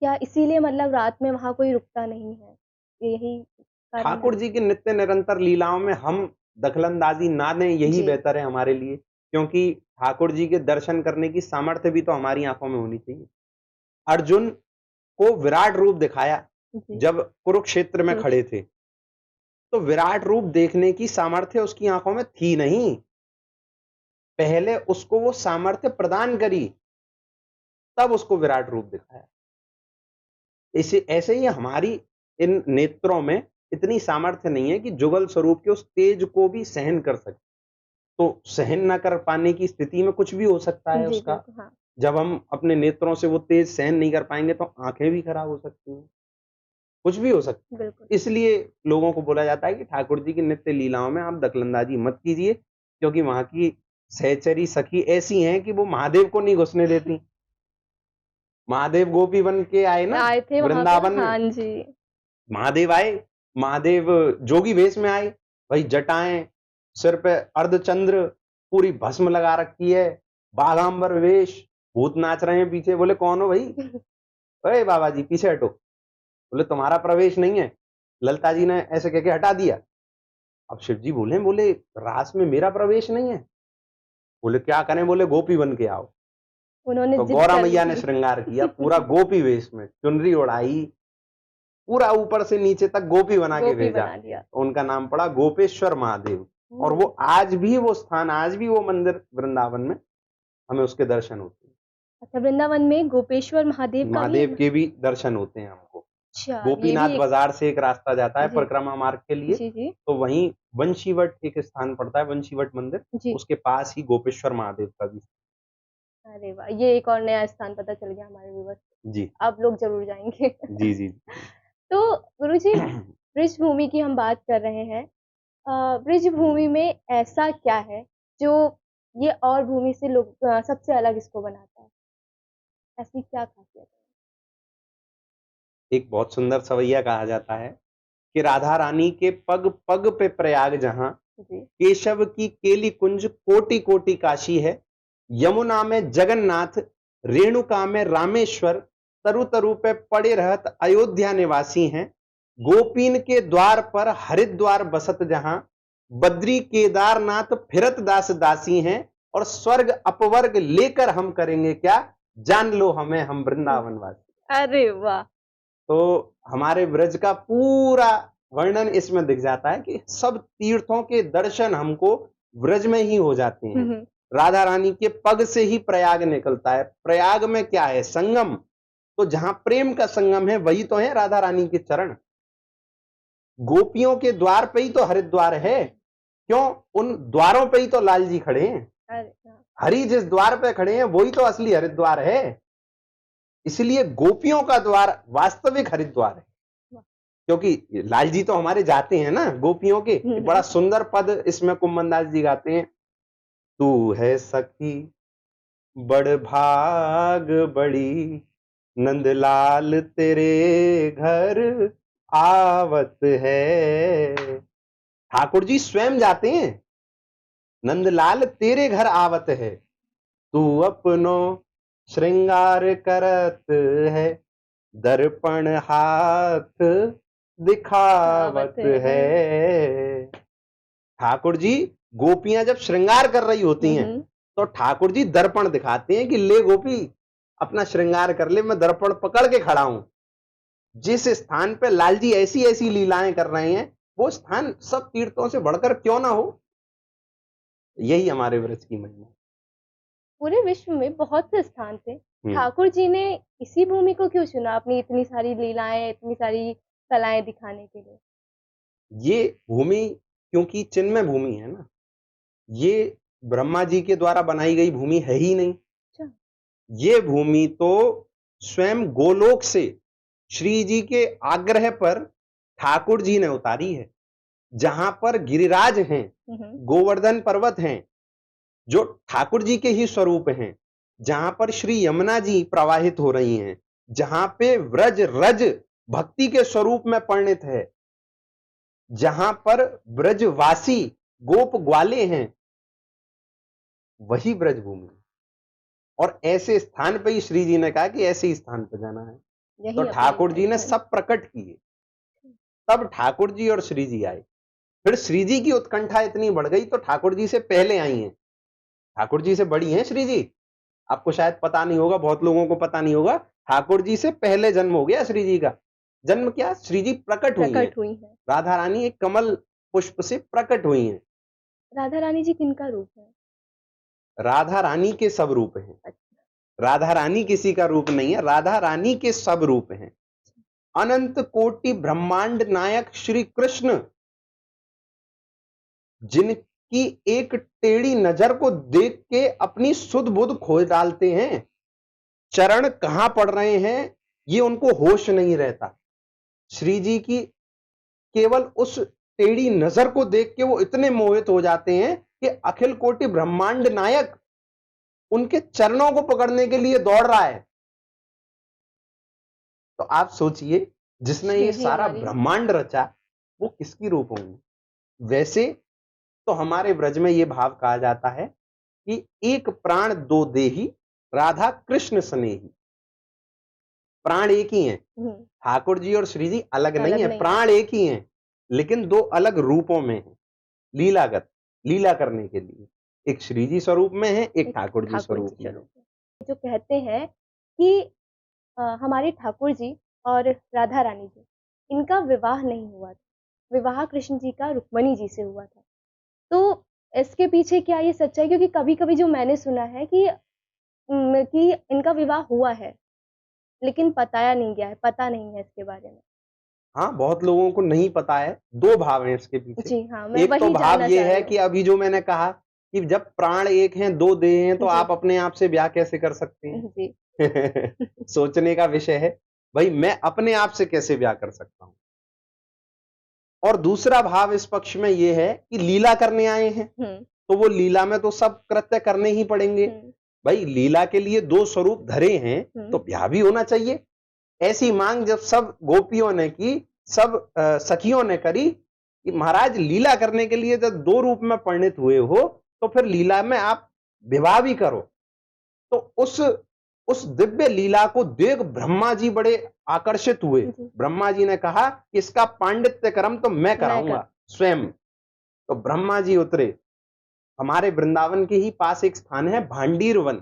क्या इसीलिए मतलब रात में वहाँ कोई रुकता नहीं है? यही कारण है? ठाकुर जी की नित्य निरंतर लीलाओं में हम दखलंदाजी ना दें यही जी, बेहतर है हमारे लिए, क्योंकि ठाकुर जी के दर्शन करने की सामर्थ्य भी तो हमारी आँखों में होनी चाहिए। अर्जुन को विराट रूप दिखाया जी। जब कुरुक्षेत्र में कुरुक्ष खड़े थे, तो विराट रूप देखने की सामर्थ्य उसकी आँखों में थी नहीं। पहले उसको वो सामर्थ्य प्रदान करी, तब उसको विराट रूप दिखाया। इसे ऐसे ही हमारी इन नेत्रों में इतनी सामर्थ्य नहीं है कि जुगल स्वरूप के उस तेज को भी सहन कर सके। तो सहन ना कर पाने की स्थिति में कुछ भी हो सकता है जी, उसका। बिल्कुल, हाँ, जब हम अपने नेत्रों से वो तेज सहन नहीं कर पाएँगे तो आँखें भी खराब हो सकती हैं, कुछ भी हो सकता है। बिल्कुल। इसलिए लोगों को बोला जाता है कि ठाकुर जी की नित्य लीलाओं में आप दखलंदाजी मत कीजिए, क्योंकि वहाँ की सहचरी सखी ऐसी हैं कि वो महादेव को नहीं घुसने देती। महादेव गोपी बन के आए ना आए थे वहाँ पे, वृंदावन में। हाँ जी। महादेव आए, महादेव जोगी वेश में आए, भाई जटाएं, सिर पे अर्धचंद्र, पूरी भस्म लगा रखी है, बाघांबर वेश, भूत नाच रहे हैं पीछे। बोले कौन हो भाई? अरे बाबा जी पीछे हटो। बोले तुम्हारा प्रवेश नहीं है। ललता जी ने ऐसे कह के हटा दिया। अब शिव जी बोले रास में मेरा प्रवेश नहीं है। बोले क्या करें? बोले गोपी बन के आओ। उन्होंने तो जिद गौरा कर ली मैया ने थी। श्रृंगार किया पूरा गोपी वेश में, चुनरी ओढ़ाई, पूरा ऊपर से नीचे तक गोपी बना के गोपी भेजा। बना दिया। उनका नाम पड़ा गोपेश्वर महादेव। और ओह! वो आज भी वो स्थान, आज भी वो मंदिर वृंदावन में हमें उसके दर्शन होते हैं। अच्छा, वृंदावन में गोपेश्वर महादेव का भी महादेव के भी दर्शन होते हैं हमको। अच्छा, ये गोपीनाथ भी एक बाजार से एक रास्ता जाता है जी, परिक्रमा मार्ग के लिए, जी, जी, तो वहीं वंशीवट एक स्थान पड़ता है, वंशीवट मंदिर, जी। उसके पास ही गोपेश्वर महादेव का भी। अरे वाह! ये एक और नया स्थान पता चल गया हमारे व्यूअर्स को। जी, अब लोग ज़रूर जाएँगे। जी, जी। तो गुरुजी, ब्रिज भूमि की हम बात कर रहे हैं। ब्रिज भूमि में ऐसा क्या है जो ये और भूमि से लोग सबसे अलग इसको बनाता है? ऐसी क्या खासियत एक बहुत सुंदर सवैया कहा जाता है कि राधा रानी के पग पग पे प्रयाग जहां, है? जी। केशव की केली कुंज कोटि कोटि काशी है। यमुना में जगन्नाथ, रेणुका में रामेश्वर, तरु तरु पे पड़े रहत अयोध्या निवासी हैं। गोपीन के द्वार पर हरिद्वार बसत जहां, बद्री केदारनाथ फिरत दास दासी हैं। और स्वर्ग अपवर्ग लेकर हम करेंगे क्या, जान लो हमें हम हुँ। वृंदावन वासी। अरे वाह! तो हमारे ब्रज का पूरा वर्णन इसमें दिख जाता है कि सब तीर्थों के दर्शन हमको ब्रज में ही हो जाते हुँ, हैं। हुँ। राधा रानी के पग से ही प्रयाग निकलता है। प्रयाग में क्या है? संगम। तो जहां प्रेम का संगम है वही तो है राधा रानी के चरण। गोपियों के द्वार पे ही तो हरिद्वार है। क्यों? उन द्वारों पे ही तो लाल जी खड़े हैं। अरे हाँ। हरि जिस द्वार पे खड़े हैं वही तो असली हरिद्वार है। इसलिए गोपियों का द्वार वास्तविक हरिद्वार है। वाह! क्योंकि लाल जी तो हमारे जाते हैं ना गोपियों के। हुँ, बड़ा हुँ। सुंदर पद इसमें कुम्मन दास जी गाते हैं। तू है सखी बड़ भाग बड़ी, नंदलाल तेरे घर आवत है। ठाकुर जी स्वयं जाते हैं, नंदलाल तेरे घर आवत है, तू अपनो श्रृंगार करत है, दर्पण हाथ कहावत दिखावत है। है। ठाकुर जी गोपियां जब श्रृंगार कर रही होती हैं तो ठाकुर जी दर्पण दिखाते हैं कि ले गोपी अपना श्रृंगार कर ले, मैं दर्पण पकड़ के खड़ा हूं। जिस स्थान पे लाल जी ऐसी ऐसी लीलाएं कर रहे हैं वो स्थान सब तीर्थों से बढ़कर क्यों ना हो। यही हमारे व्रज की महिमा। पूरे विश्व में बहुत से स्थान थे, हम्म। ठाकुर जी ने इसी भूमि को क्यों चुना अपनी इतनी सारी लीलाएं, इतनी सारी कलाएं दिखाने के लिए? ये भूमि क्योंकि चिन्मय भूमि है ना, ये ब्रह्मा जी के द्वारा बनाई गई भूमि है ही नहीं। अच्छा। ये भूमि तो स्वयं गोलोक से श्री जी के आग्रह पर ठाकुर जी ने उतारी है, जहां पर गिरिराज हैं, गोवर्धन पर्वत हैं जो ठाकुर जी के ही स्वरूप हैं, जहां पर श्री यमुना जी प्रवाहित हो रही हैं, जहां पे व्रज रज भक्ति के स्वरूप में परिणित है, जहां पर ब्रजवासी गोप ग्वाले हैं, वही ब्रज भूमि। और ऐसे स्थान पे ही श्री जी ने कहा कि ऐसे ही स्थान पे जाना है, तो ठाकुर जी ने सब प्रकट किए। तब ठाकुर जी और श्री जी आए। फिर श्री जी की उत्कंठा इतनी बढ़ गई तो ठाकुर जी से पहले आई हैं। ठाकुर जी से बड़ी हैं श्री जी, आपको शायद पता नहीं होगा, बहुत लोगों को पता नहीं होगा। ठाकुर जी से पहले जन्म हो गया श्री जी का। जन्म क्या, श्री जी प्रकट हुई हैं। राधा रानी एक कमल पुष्प से प्रकट हुई हैं। राधा रानी जी किनका रूप है? राधा रानी के सब रूप हैं। राधा रानी किसी का रूप नहीं है, राधा रानी के सब रूप हैं। अनंत कोटि ब्रह्मांड नायक श्री कृष्ण, जिनकी एक टेढ़ी नजर को देख के अपनी सुध बुध खो डालते हैं, चरण कहां पड़ रहे हैं ये उनको होश नहीं रहता। श्री जी की केवल उस टेढ़ी नजर को देख के वो इतने मोहित हो जाते हैं कि अखिल कोटि ब्रह्मांड नायक उनके चरणों को पकड़ने के लिए दौड़ रहा है। तो आप सोचिए, जिसने ये सारा ब्रह्मांड रचा वो किसकी रूप होंगे। वैसे तो हमारे ब्रज में ये भाव कहा जाता है कि एक प्राण दो देही, राधा कृष्ण स्नेही। प्राण एक ही हैं, ठाकुर जी और श्री जी अलग नहीं है, प्राण एक ही हैं, लेकिन दो अलग रूपों में हैं। लीलागत, लीला करने के लिए एक श्री जी स्वरूप में है, एक ठाकुर जी स्वरूप में। जो कहते हैं कि हमारे ठाकुर जी और राधा रानी जी, इनका विवाह नहीं हुआ था, विवाह कृष्ण जी का रुक्मणी जी से हुआ था। तो इसके पीछे क्या ये सच्चाई? क्योंकि कभी-कभी जो मैंने सुना है कि इनका विवाह हुआ है, लेकिन बताया नहीं गया है, पता नहीं है इसके बारे में। हाँ, बहुत लोगों को नहीं पता है। दो भाव हैं इसके पीछे। जी हाँ, मैं एक वही तो भाव जानना ये चाह है रही कि हूँ। अभी जो मैंने कहा कि जब प्राण एक हैं, दो देह हैं, तो आप अपने आप से ब्याह कैसे कर सकते हैं? जी। सोचने का विषय है। भाई मैं अपने आप से कैसे ब्याह कर सकता हूं? और दूसरा भाव इस पक्ष में ये है कि लीला करने आए हैं, तो वो लीला में तो सब कृत्य करने ही पड़ेंगे। भाई लीला के लिए दो स्वरूप धरे हैं तो ब्याह भी होना चाहिए। ऐसी मांग जब सब गोपियों ने की, सब सखियों ने करी कि महाराज लीला करने के लिए जब दो रूप में परिणित हुए हो तो फिर लीला में आप विवाह भी करो। तो उस दिव्य लीला को देख ब्रह्मा जी बड़े आकर्षित हुए। ब्रह्मा जी ने कहा कि इसका पांडित्य कर्म तो मैं कराऊंगा स्वयं। तो ब्रह्मा जी उतरे। हमारे वृंदावन के ही पास एक स्थान है भांडीर वन।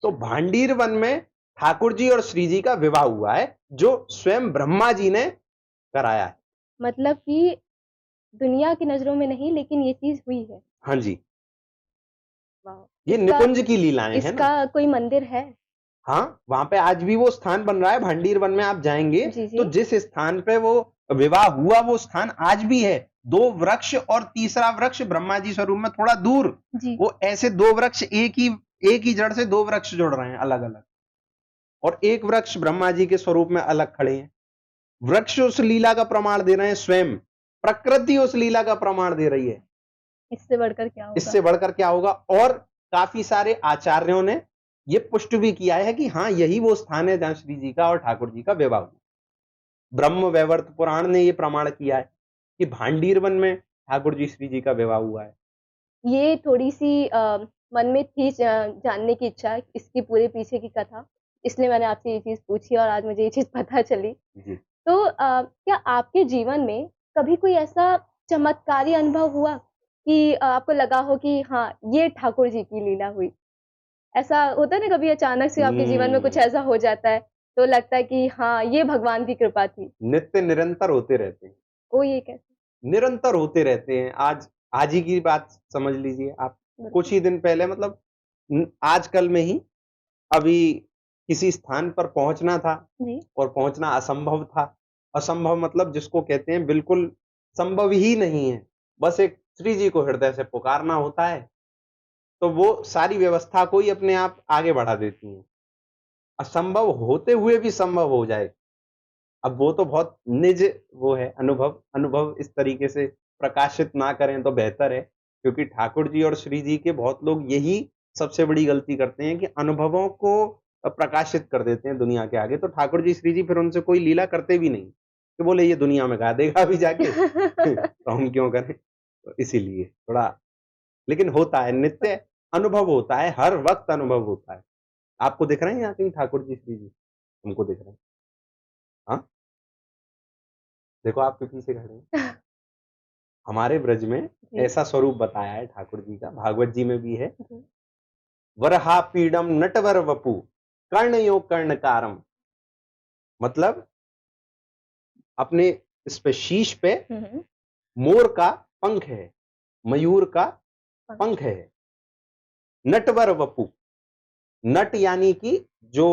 तो भांडीर वन में ठाकुर जी और श्री जी का विवाह हुआ है, जो स्वयं ब्रह्मा जी ने कराया है। मतलब कि दुनिया की नजरों में नहीं, लेकिन ये चीज हुई है। हाँ जी, ये निकुंज की लीलाएं हैं ना। इसका कोई मंदिर है? हाँ, वहां पे आज भी वो स्थान बन रहा है। भांडीर वन में आप जाएंगे तो जिस स्थान पे वो विवाह हुआ वो स्थान आज भी है। दो वृक्ष और तीसरा वृक्ष ब्रह्मा जी स्वरूप में थोड़ा दूर, वो ऐसे दो वृक्ष एक ही जड़ से दो वृक्ष जोड़ रहे हैं अलग अलग, और एक वृक्ष ब्रह्मा जी के स्वरूप में अलग खड़े हैं। वृक्ष उस लीला का प्रमाण दे रहे हैं, स्वयं प्रकृति उस लीला का प्रमाण दे रही है। इससे बढ़कर क्या होगा? इससे बढ़कर क्या होगा? और काफी सारे आचार्यों ने ये पुष्ट भी किया है कि हाँ यही वो स्थान है जहां श्री जी का और ठाकुर जी का विवाह हुआ। ब्रह्म वैवर्त पुराण ने ये प्रमाण किया है कि भांडीर वन में ठाकुर जी श्री जी का विवाह हुआ है। ये थोड़ी सी मन में थी जानने की इच्छा, इसकी पूरे पीछे की कथा, इसलिए मैंने आपसे ये चीज पूछी और आज मुझे ये चीज पता चली। तो क्या आपके जीवन में कभी कोई ऐसा चमत्कारी अनुभव हुआ कि आपको लगा हो कि हाँ, ये ठाकुर जी की लीला हुई? ऐसा होता है ना कभी अचानक से आपके जीवन में कुछ हम्म, ऐसा हो जाता है, तो लगता है कि हाँ, ये भगवान की कृपा थी। नित्य निरंतर होते रहते हैं, वो ये कैसे? निरंतर होते रहते हैं। आज आज ही की बात समझ लीजिए आप। कुछ बिल्कुल। ही दिन पहले मतलब आजकल में ही अभी किसी स्थान पर पहुंचना था जी। और पहुंचना असंभव था। असंभव मतलब जिसको कहते हैं बिल्कुल संभव ही नहीं है। बस एक श्री जी को हृदय से पुकारना होता है, तो वो सारी व्यवस्था को ही अपने आप आगे बढ़ा देती हैं। असंभव होते हुए भी संभव हो जाए। अब वो तो बहुत निज वो है अनुभव, अनुभव इस तरीके से प्रकाशित ना करें तो बेहतर है, क्योंकि ठाकुर जी और श्री जी के बहुत लोग यही सबसे बड़ी गलती करते हैं कि अनुभवों को प्रकाशित कर देते हैं दुनिया के आगे। तो ठाकुर जी, श्री जी फिर उनसे कोई लीला करते भी नहीं, कि बोले ये दुनिया में गा देगा अभी जाके तो हम क्यों करें? तो इसीलिए थोड़ा, लेकिन होता है, नित्य अनुभव होता है, हर वक़्त अनुभव होता है। आपको दिख रहे हैं यहाँ कहीं ठाकुर जी, श्री जी? हमको दिख रहे हैं। हाँ, देखो आपके पीछे खड़े हैं। हमारे ब्रज में जी, ऐसा स्वरूप बताया है ठाकुर जी का, भागवत जी में भी है। जी। वरहापीडम नटवर वपु कर्णयो कर्णकारम, मतलब अपने इस पे शीश पे हुँ, हुँ। मोर का पंख है, मयूर का पंख। पंख है। नटवर वपु, नट यानी कि जो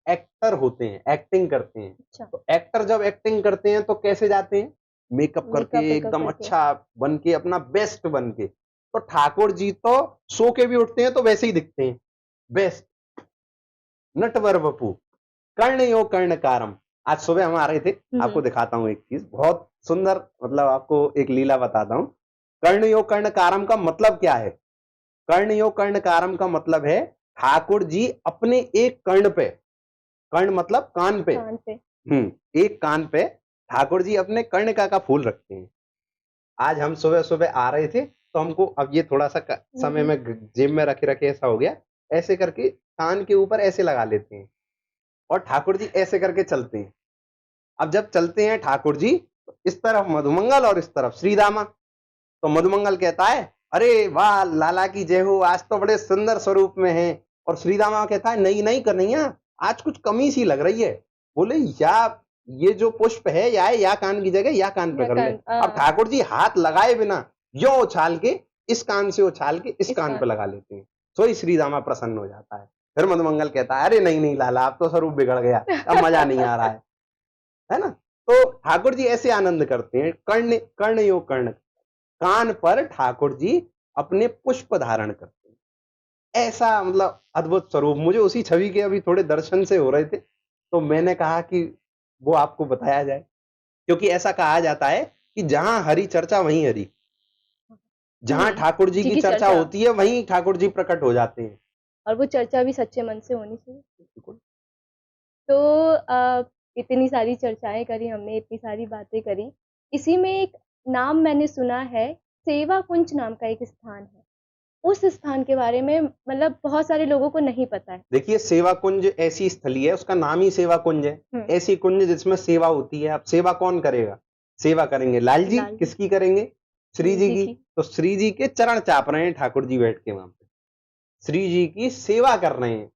एक्टर होते हैं, एक्टिंग करते हैं। अच्छा, तो एक्टर जब एक्टिंग करते हैं तो कैसे जाते हैं? मेकअप करके, मेकअप-वेकअप एकदम करके। अच्छा बन के, अपना बेस्ट बन के। तो ठाकुर जी तो सो के भी उठते हैं तो वैसे ही दिखते हैं, बेस्ट। नटवर वपु कर्णयो कर्णकारम। आज सुबह हम आ रहे थे, हुँ, आपको हुँ। दिखाता हूँ एक चीज बहुत सुंदर, मतलब आपको एक लीला बताता हूँ। कर्णयो कर्णकारम का मतलब क्या है? कर्णयो कर्णकारम का मतलब है ठाकुर जी अपने एक कर्ण पे, कर्ण मतलब कान पे, कान पे। एक कान पे ठाकुर जी अपने कर्णिका का फूल रखते हैं। आज हम सुबह सुबह आ रहे थे तो हमको अब ये थोड़ा सा हुँ, समय हुँ। में जेब में रखे रखे ऐसा हो गया, ऐसे करके कान के ऊपर ऐसे लगा लेते हैं और ठाकुर जी ऐसे करके चलते हैं। अब जब चलते हैं ठाकुर जी, तो इस तरफ मधुमंगल और इस तरफ श्रीदामा। तो मधुमंगल कहता है, अरे वाह लाला की जय हो, आज तो बड़े सुंदर स्वरूप में है। और श्रीदामा कहता है, नहीं नहीं कन्हैया, आज कुछ कमी सी लग रही है। बोले, या ये जो पुष्प है या कान की जगह या कान पे या कर ले। कान अब ठाकुर जी हाथ लगाए बिना यो उछाल के इस कान से उछाल के इस इस कान पे कान। लगा लेते हैं। तो ही श्रीदामा प्रसन्न हो जाता है। फिर मधुमंगल कहता है, अरे नहीं नहीं लाला, अब तो स्वरूप बिगड़ गया, अब मजा नहीं आ रहा है ना? तो ठाकुर जी ऐसे आनंद करते हैं, कर्ण कर्ण यो कर्ण, कान पर ठाकुर जी अपने पुष्प धारण करते हैं। ऐसा मतलब अद्भुत स्वरूप, मुझे उसी छवि के अभी थोड़े दर्शन से हो रहे थे, तो मैंने कहा कि वो आपको बताया जाए। क्योंकि ऐसा कहा जाता है कि जहां हरि चर्चा वहीं हरि, जहां हुँ, ठाकुर जी जी की की चर्चा चर्चा। होती है वहीं ठाकुर जी प्रकट हो जाते हैं। और वो चर्चा भी सच्चे मन से होनी चाहिए। बिल्कुल। तो इतनी सारी चर्चाएँ करी हमने, इतनी सारी बातें करी। इसी में एक नाम मैंने सुना है, सेवा कुंज नाम का एक स्थान है। उस स्थान के बारे में मतलब बहुत सारे लोगों को नहीं पता है। देखिए, सेवा कुंज ऐसी स्थली है, उसका नाम ही सेवा कुंज है। हुँ, ऐसी कुंज जिसमें सेवा होती है। अब सेवा कौन करेगा? सेवा करेंगे लाल जी। लाल जी, किसकी करेंगे? श्री श्री जी जी की। की। तो श्री जी के चरण चाप रहे हैं ठाकुर जी बैठ के वहां पे, श्री जी की सेवा कर रहे हैं।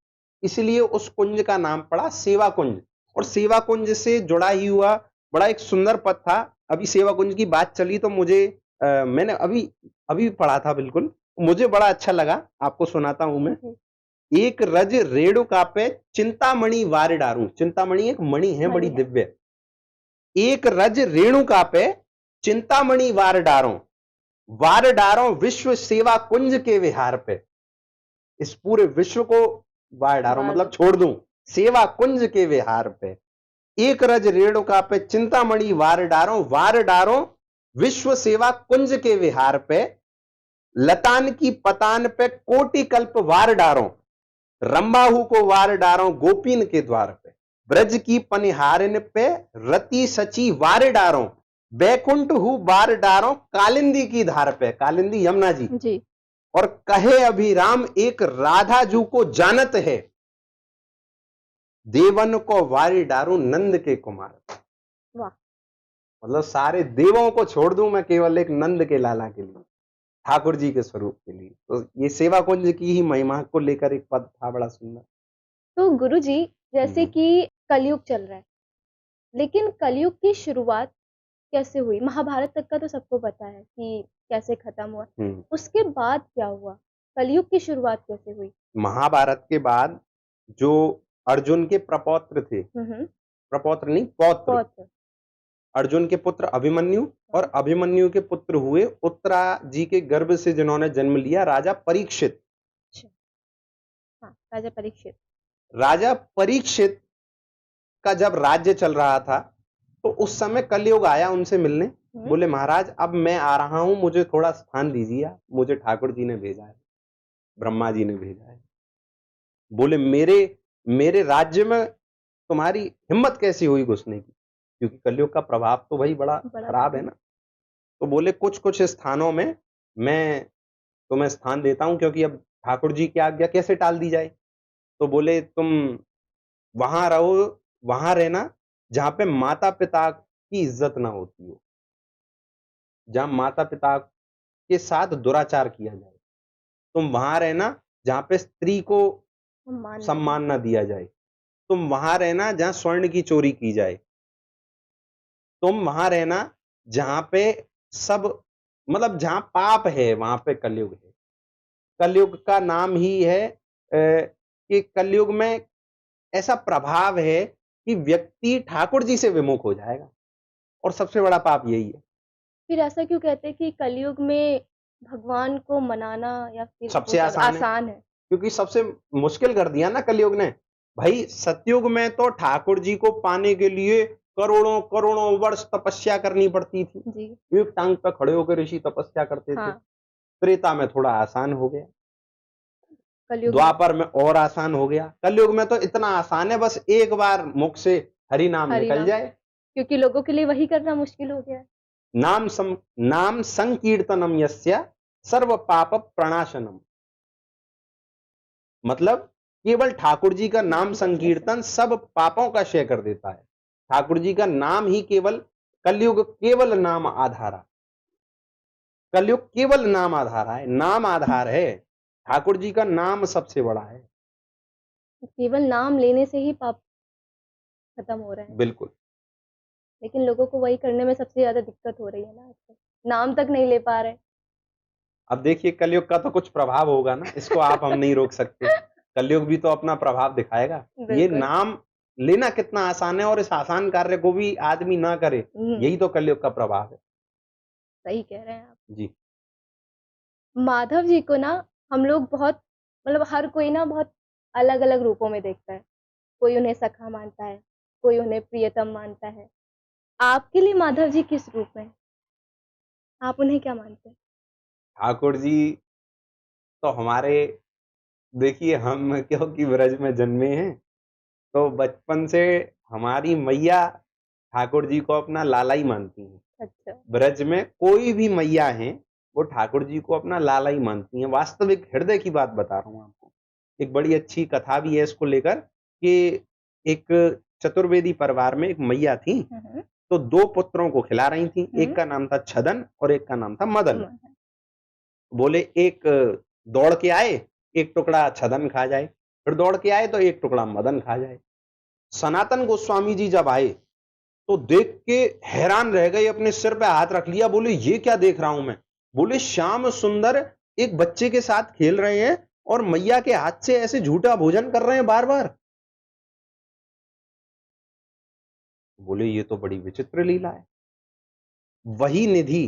इसलिए उस कुंज का नाम पड़ा सेवा कुंज। और सेवा कुंज से जुड़ा ही हुआ बड़ा एक सुंदर पद था। अभी सेवा कुंज की बात चली तो मुझे मैंने अभी अभी पढ़ा था, बिल्कुल मुझे बड़ा अच्छा लगा, आपको सुनाता हूं मैं। जी, एक रज रेणुका पे चिंतामणि वार डारू। चिंतामणि एक मणि है बड़ी मणि है। दिव्य। एक रज रेणुका पे चिंतामणि वार डारो विश्व सेवा कुंज के विहार पे। इस पूरे विश्व को वार डारो वार मतलब दो। छोड़ दूं, सेवा कुंज के विहार पे। एक रज रेणुका पे चिंतामणि वार डारो विश्व सेवा कुंज के विहार पे। लतान की पतान पे कोटि कल्प वार डारो, रंबाहू को वार डारो गोपीन के द्वार पे। ब्रज की पनिहारिन पे रति सची वार डारो, बैकुंठ हु बार डारो कालिंदी की धार पे। कालिंदी यमुना जी। जी, और कहे अभिराम एक राधा जू को जानत है, देवन को वारी डारू नंद के कुमार। वाह! मतलब सारे देवों को छोड़ दूं मैं केवल एक नंद के लाला के लिए। ठाकुर जी के स्वरूप के लिए। तो ये सेवा कुंज की ही महिमा को लेकर एक पद था बड़ा सुंदर। तो गुरुजी, जैसे हम्म, कि कलयुग चल रहा है, लेकिन कलयुग की शुरुआत कैसे हुई? महाभारत तक का तो सबको पता है कि कैसे खत्म हुआ। हम्म। उसके बाद क्या हुआ? कलयुग की शुरुआत कैसे हुई? महाभारत के बाद जो अर्जुन के प्रपौत्र थे, हम्म। प्रपौत्र नहीं पौत्र, पौत्र। अर्जुन के पुत्र अभिमन्यु, और हाँ। अभिमन्यु के पुत्र हुए उत्तरा जी के गर्भ से जिन्होंने जन्म लिया, राजा परीक्षित। अच्छा। हाँ, राजा परीक्षित। राजा परीक्षित का जब राज्य चल रहा था तो उस समय कलयुग आया उनसे मिलने। हम्म। बोले महाराज अब मैं आ रहा हूं, मुझे थोड़ा स्थान दीजिए, मुझे ठाकुर जी ने भेजा है, ब्रह्मा जी ने भेजा है। बोले मेरे मेरे राज्य में तुम्हारी हिम्मत कैसी हुई घुसने की, क्योंकि कलयुग का प्रभाव तो भाई बड़ा बड़ा खराब है था। ना। तो बोले कुछ कुछ स्थानों में मैं तुम्हें स्थान देता हूं, क्योंकि अब ठाकुर जी की आज्ञा कैसे टाल दी जाए। तो बोले तुम वहां रहो, वहां रहना जहां पे माता पिता की इज्जत ना होती हो, जहां माता पिता के साथ दुराचार किया जाए। तुम वहां रहना जहां पे स्त्री को सम्मान ना दे। सम्मान ना दिया जाए। तुम वहां रहना जहां स्वर्ण की चोरी की जाए। तुम वहां रहना जहां पे सब, मतलब जहां पाप है वहां पे कलयुग है। कलयुग का नाम ही है कि कलयुग में ऐसा प्रभाव है कि व्यक्ति ठाकुर जी से विमुख हो जाएगा, और सबसे बड़ा पाप यही है। फिर ऐसा क्यों कहते हैं कि कलयुग में भगवान को मनाना या फिर वो सबसे सब आसान है, आसान है? क्योंकि सबसे मुश्किल कर दिया ना कलयुग ने। भाई सतयुग में तो ठाकुर जी को पाने के लिए करोड़ों करोड़ों वर्ष तपस्या करनी पड़ती थी। जी। एक टांग पे खड़े होकर ऋषि तपस्या करते थे। हाँ। त्रेता में थोड़ा आसान हो गया, कलयुग में द्वापर में और आसान हो गया, कलयुग में तो इतना आसान है बस एक बार मुख से हरि नाम हरि निकल नाम, जाए। क्योंकि लोगों के लिए वही करना मुश्किल हो गया है। नाम संकीर्तनम यस्य सर्व पाप प्रणाशनम। मतलब केवल ठाकुर जी का नाम नाम जपने से। संकीर्तन सब पापों का क्षय कर देता है। ठाकुर जी का नाम ही केवल, कलयुग केवल नाम आधारा, कलयुग केवल नाम आधारा है, नाम आधार है। ठाकुर जी का नाम सबसे बड़ा है। केवल नाम लेने से ही पाप खत्म हो रहे हैं। बिल्कुल। लेकिन लोगों को वही करने में सबसे ज्यादा दिक्कत हो रही है ना आजकल। नाम तक नहीं ले पा रहे। अब देखिए कलयुग का तो कुछ प्रभाव होगा ना, इसको आप हम नहीं रोक सकते। कलयुग भी तो अपना प्रभाव दिखाएगा। ये बिल्कुल। नाम लेना कितना आसान है, और इस आसान कार्य को भी आदमी ना करे, यही तो कलयुग का प्रभाव है। सही कह रहे हैं आप। जी। माधव जी को ना हम लोग बहुत, मतलब हर कोई ना बहुत अलग अलग रूपों में देखता है। कोई उन्हें सखा मानता है, कोई उन्हें प्रियतम मानता है। आपके लिए माधव जी किस रूप में है? आप उन्हें क्या मानते हैं? ठाकुर जी तो हमारे, देखिए हम क्योंकि ब्रज में जन्मे हैं, तो बचपन से हमारी मैया ठाकुर जी को अपना लाला ही मानती हैं। अच्छा। ब्रज में कोई भी मैया हैं, वो ठाकुर जी को अपना लाला ही मानती हैं। वास्तविक हृदय की बात बता रहा हूँ आपको। एक बड़ी अच्छी कथा भी है इसको लेकर कि एक चतुर्वेदी परिवार में एक मैया थी, हम्म। तो दो पुत्रों को खिला रही थी। एक हम्म। का नाम था छदन और एक का नाम था मदन। हम्म। बोले एक दौड़ के आए, एक टुकड़ा छदन खा जाए, फिर दौड़ के आए तो एक टुकड़ा मदन खा जाए। सनातन गोस्वामी जी जब आए तो देख के हैरान रह गए, अपने सिर पे हाथ रख लिया, बोले ये क्या देख रहा हूं मैं। बोले श्याम सुंदर एक बच्चे के साथ खेल रहे हैं और मैया के हाथ से ऐसे झूठा भोजन कर रहे हैं बार बार। बोले ये तो बड़ी विचित्र लीला है। वही निधि,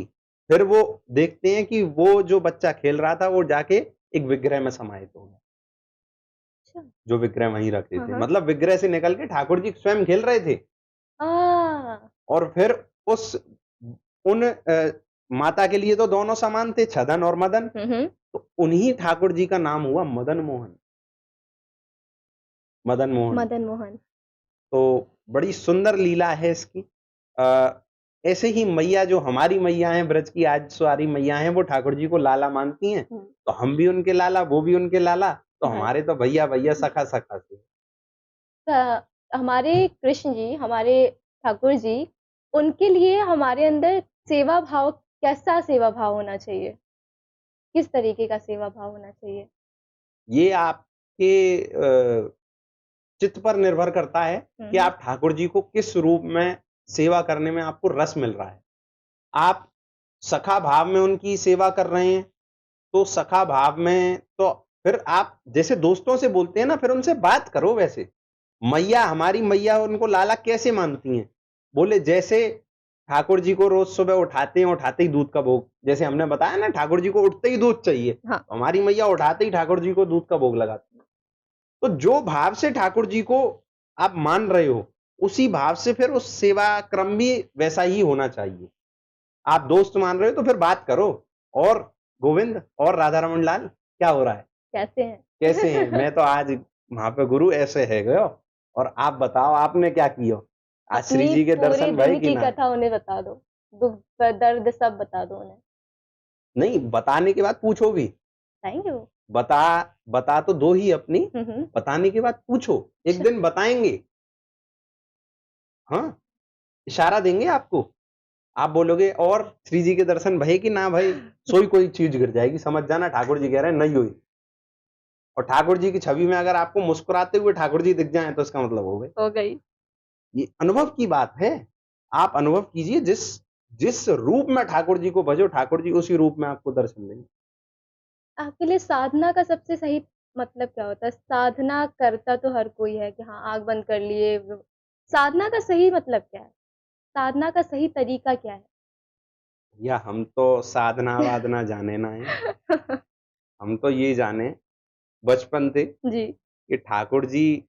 फिर वो देखते हैं कि वो जो बच्चा खेल रहा था वो जाके एक विग्रह में समाहित हो गया, अच्छा। जो विग्रह वहीं रखे हाँ थे, हाँ। मतलब विग्रह से निकल के ठाकुर जी स्वयं खेल रहे थे। आ। और फिर उस उन माता के लिए तो दोनों समान थे, छदन और मदन। हम्म। तो उन्हीं ठाकुर जी का नाम हुआ मदन मोहन। मदन मोहन। मदन मोहन। तो बड़ी सुंदर लीला है इसकी। ऐसे ही मैया जो हमारी मैया हैं, ब्रज की आज सारी मैया हैं, वो ठाकुर जी को लाला मानती हैं। तो हम भी उनके लाला, वो भी उनके लाला, तो बस। हमारे तो भैया भैया सखा सखा से। हमारे कृष्ण जी, हमारे ठाकुर जी, उनके लिए हमारे अंदर सेवा भाव, कैसा सेवा भाव होना चाहिए? किस तरीके का सेवा भाव होना चाहिए? ये आपके चित्त पर निर्भर करता है कि आप ठाकुर जी को किस रूप में सेवा करने में आपको रस मिल रहा है। आप सखा भाव में उनकी सेवा कर रहे हैं, तो सखा भाव में तो फिर आप जैसे दोस्तों से बोलते हैं ना, फिर उनसे बात करो वैसे। मैया, हमारी मैया उनको लाला कैसे मानती हैं? बोले जैसे ठाकुर जी को रोज सुबह उठाते हैं, उठाते ही दूध का भोग, जैसे हमने बताया ना ठाकुर जी को उठते ही दूध चाहिए, हाँ। तो हमारी मैया उठाते ही ठाकुर जी को दूध का भोग लगाती है। तो जो भाव से ठाकुर जी को आप मान रहे हो, उसी भाव से फिर उस सेवा क्रम भी वैसा ही होना चाहिए। आप दोस्त मान रहे हो तो फिर बात करो। और गोविंद और राधा रमन लाल, क्या हो रहा है? कैसे हैं? कैसे हैं? मैं तो आज वहां पे गुरु ऐसे है गयो। और आप बताओ आपने क्या किया? आज श्री अपनी जी के पूरे दर्शन भय दिन कि की ना? कथा उन्हें बता दो, दुख दर्द सब बता दो उन्हें। नहीं, बताने के बाद पूछो भी। बताएंगे वो? बता बता तो दो ही अपनी, हम्म। बताने के बाद पूछो। एक दिन बताएंगे। हाँ, इशारा देंगे आपको। आप बोलोगे और श्री जी के दर्शन भय कि ना भय, सोई कोई चीज गिर जाएगी, समझ जाना ठाकुर जी कह रहे हैं नहीं हुई। और ठाकुर जी की छवि में अगर आपको मुस्कुराते हुए ठाकुर जी दिख जाएं तो इसका मतलब हो गई। हो गई। ये अनुभव की बात है। आप अनुभव कीजिए, जिस जिस रूप में ठाकुर जी को भजो, ठाकुर जी उसी रूप में आपको दर्शन देंगे। आपके लिए साधना का सबसे सही मतलब क्या होता है? साधना करता तो हर कोई है कि हाँ आंख बंद कर लिए। साधना का सही मतलब क्या है? साधना का सही तरीका क्या है? या हम तो साधना वादना जाने ना है। हम तो ये जाने बचपन से जी। कि ठाकुर जी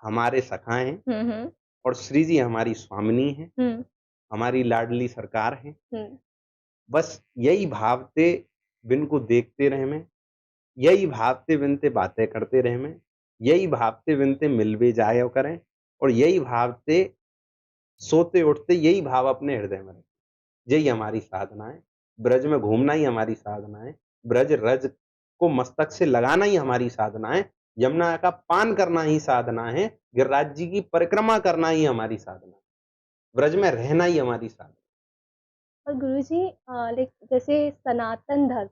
हमारे सखा हैं हम्म। और श्री जी हमारी स्वामिनी हैं, हम्म। हमारी लाडली सरकार हैं। हम्म। बस यही भाव ते बिन को देखते रहे में, यही भाव ते बिन ते बातें करते रहे में, यही भाव ते बिन ते मिल भी जाया करें, और यही भाव ते सोते उठते यही भाव अपने हृदय में रखें। यही हमारी साधना है। ब्रज में घूमना ही हमारी साधना है। ब्रज रज को मस्तक से लगाना ही हमारी साधना है। यमुना का पान करना ही साधना है। गिरिराज जी की परिक्रमा करना ही हमारी साधना है। ब्रज में रहना ही हमारी साधना है। और गुरुजी, जैसे सनातन धर्म,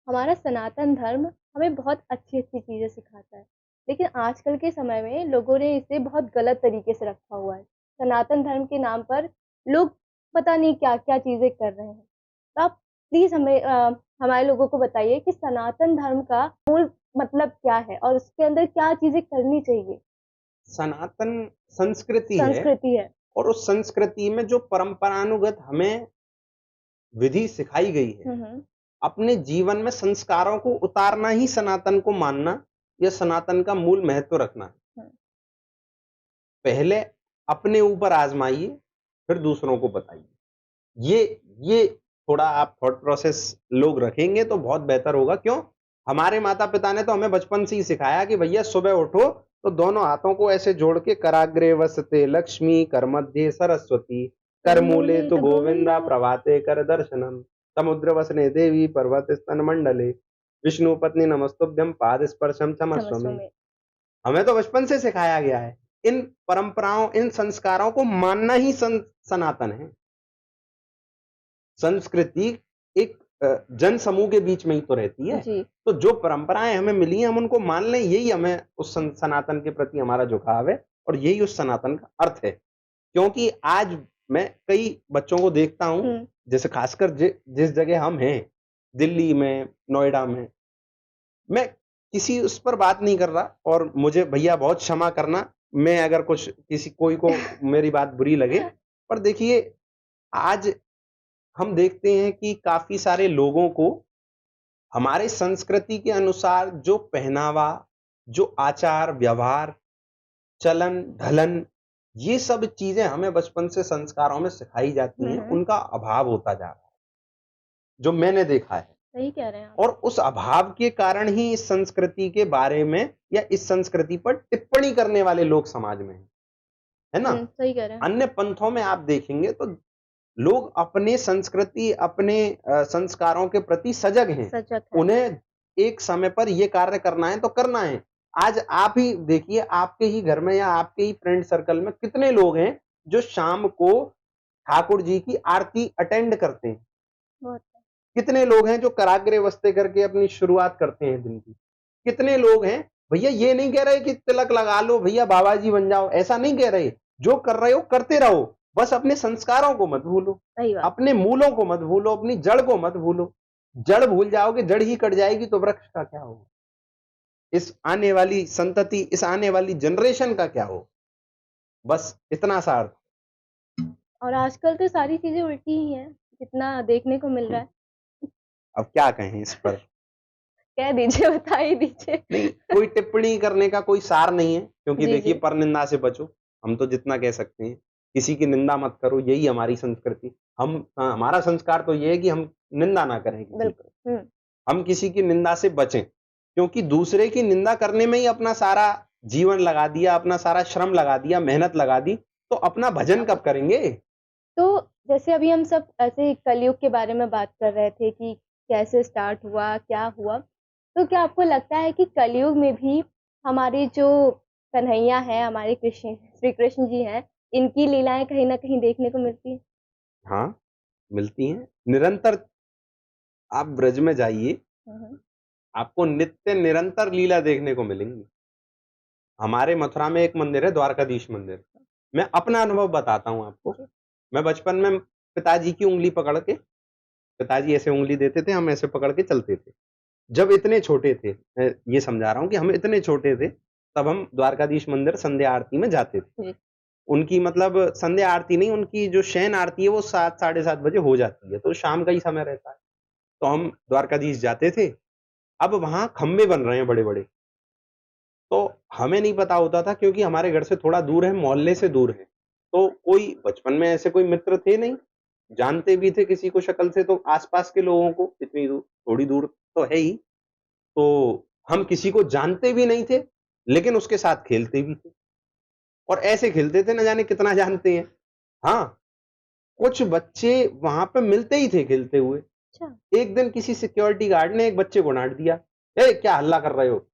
हमारा सनातन धर्म हमें बहुत अच्छी-अच्छी चीज़ें सिखाता है। लेकिन आजकल के समय में लोगों ने इसे बहुत गलत तरीके से रखा हुआ है। सनातन धर्म के नाम पर लोग पता नहीं क्या-क्या चीज़ें कर रहे हैं। तो आप प्लीज़ हमें हमारे लोगों को बताइए कि सनातन धर्म का मूल मतलब क्या है और उसके अंदर क्या चीज़ें करनी चाहिए? सनातन संस्कृति है, संस्कृति है। और उस संस्कृति में जो परंपरानुगत हमें विधि सिखाई गई है, हुँ, हुँ। अपने जीवन में संस्कारों को उतारना ही सनातन को मानना, या सनातन का मूल महत्व रखना है। हुँ। पहले अपने ऊपर आजमाइए, फिर दूसरों को बताइए। ये थोड़ा आप थॉट प्रोसेस लोग रखेंगे तो बहुत बेहतर होगा। क्यों? हमारे माता पिता ने तो हमें बचपन से ही सिखाया कि भैया सुबह उठो तो दोनों हाथों को ऐसे जोड़ के कराग्रे वसते लक्ष्मी, कर मध्य सरस्वती, कर मूले तु गोविंदा, प्रभाते कर दर्शनम, समुद्र वसने देवी, पर्वत स्तन मंडले, विष्णु पत्नी नमस्तुभ्यम, पाद स्पर्शम चमस्व समझो में। में। हमें तो बचपन से सिखाया गया है। इन परंपराओं, इन संस्कारों को मानना ही सनातन है। संस्कृति एक जन समूह के बीच में ही तो रहती है। जी। तो जो परंपराएं हमें मिली हैं हम उनको मान लें, यही हमें उस सनातन के प्रति हमारा झुकाव है, और यही उस सनातन का अर्थ है। क्योंकि आज मैं कई बच्चों को देखता हूं, हुँ। जैसे खासकर जिस जगह हम हैं, दिल्ली में, नोएडा में, मैं किसी उस पर बात नहीं कर रहा, और मुझे भैया बहुत क्षमा करना, मैं अगर कुछ किसी कोई को मेरी बात बुरी लगे, पर देखिए आज हम देखते हैं कि काफी सारे लोगों को हमारे संस्कृति के अनुसार जो पहनावा, जो आचार व्यवहार, चलन ढलन, ये सब चीजें हमें बचपन से संस्कारों में सिखाई जाती हुँ, हैं, हुँ। उनका अभाव होता जा रहा है, जो मैंने देखा है। सही कह रहे हैं आप। और उस अभाव के कारण ही इस संस्कृति के बारे में या इस संस्कृति पर टिप्पणी करने वाले लोग समाज में हैं, है ना? सही कह रहे हैं। अन्य पंथों में आप देखेंगे तो लोग अपने संस्कृति, अपने संस्कारों के प्रति सजग हैं। सजग है। उन्हें एक समय पर ये कार्य करना है तो करना है। आज आप ही देखिए, आपके ही घर में या आपके ही फ्रेंड सर्कल में कितने लोग हैं जो शाम को ठाकुर जी की आरती अटेंड करते हैं। बहुत है। कितने लोग हैं जो कराग्रे वस्ते करके अपनी शुरुआत करते हैं दिन की। कितने लोग हैं, भैया ये नहीं कह रहे कि तिलक लगा लो भैया बाबा जी बन जाओ, ऐसा नहीं कह रहे। जो कर रहे हो करते रहो, बस अपने संस्कारों को मत भूलो, सही बात। अपने मूलों को मत भूलो, अपनी जड़ को मत भूलो। जड़ भूल जाओगे, जड़ ही कट जाएगी तो वृक्ष का क्या होगा? इस आने वाली संतति, इस आने वाली जनरेशन का क्या हो? बस इतना सा अर्थ। और आजकल तो सारी चीजें उल्टी ही हैं, जितना देखने को मिल रहा है। अब क्या कहें इस पर? कह दीजिए, बता ही दीजिए। नहीं, कोई टिप्पणी करने का कोई सार नहीं है, क्योंकि जी, देखिए जी। पर निंदा से बचो। हम तो जितना कह सकते हैं, किसी की निंदा मत करो, यही हमारी संस्कृति। हमारा संस्कार तो ये है कि हम निंदा ना करें किसी बिल्कुल। की। हम किसी की निंदा से बचें, क्योंकि दूसरे की निंदा करने में ही अपना सारा जीवन लगा दिया, अपना सारा श्रम लगा दिया, मेहनत लगा दी, तो अपना भजन कब करेंगे? तो जैसे अभी हम सब ऐसे कलयुग के बारे में बात कर रहे थे कि कैसे स्टार्ट हुआ, क्या हुआ। तो क्या आपको लगता है कि कलयुग में भी हमारे जो कन्हैया हैं, हमारे कृष्ण श्री कृष्ण जी हैं, इनकी लीलाएं कहीं न कहीं देखने को मिलती हैं? हाँ, मिलती हैं निरंतर। आप ब्रज में जाइए, हुँ, हुँ। आपको नित्य निरंतर लीला देखने को मिलेंगी। हमारे मथुरा में एक मंदिर है, द्वारकाधीश मंदिर। मैं अपना अनुभव बताता हूँ आपको। मैं बचपन में पिताजी की उँगली पकड़ के, पिताजी ऐसे उँगली देते थे, हम ऐसे पकड़ के चलते थे। जब इतने छोटे थे, मैं ये समझा रहा हूँ कि हम इतने छोटे थे, तब हम द्वारकाधीश मंदिर संध्या आरती में जाते थे। जी। उनकी मतलब संध्या आरती नहीं, उनकी जो शयन आरती है वो 7 साढ़े 7 बजे हो जाती है, तो शाम का ही समय रहता है। तो हम द्वारकाधीश जाते थे। अब वहाँ खंबे बन रहे हैं बड़े-बड़े, तो हमें नहीं पता होता था, क्योंकि हमारे घर से थोड़ा दूर है, मोहल्ले से दूर है। तो कोई बचपन में ऐसे कोई मित्र थे नहीं, जानते भी थे किसी को शक्ल से तो आस-पास के लोगों को, इतनी दूर, थोड़ी दूर तो है ही। तो हम किसी को जानते भी नहीं थे, लेकिन उसके साथ खेलते भी थे, और ऐसे खेलते थे न जाने कितना जानते हैं। हाँ, कुछ बच्चे वहाँ पे मिलते ही थे खेलते हुए। अच्छा। एक दिन किसी सिक्योरिटी गार्ड ने एक बच्चे को डाँट दिया, "ए क्या हल्ला कर रहे हो?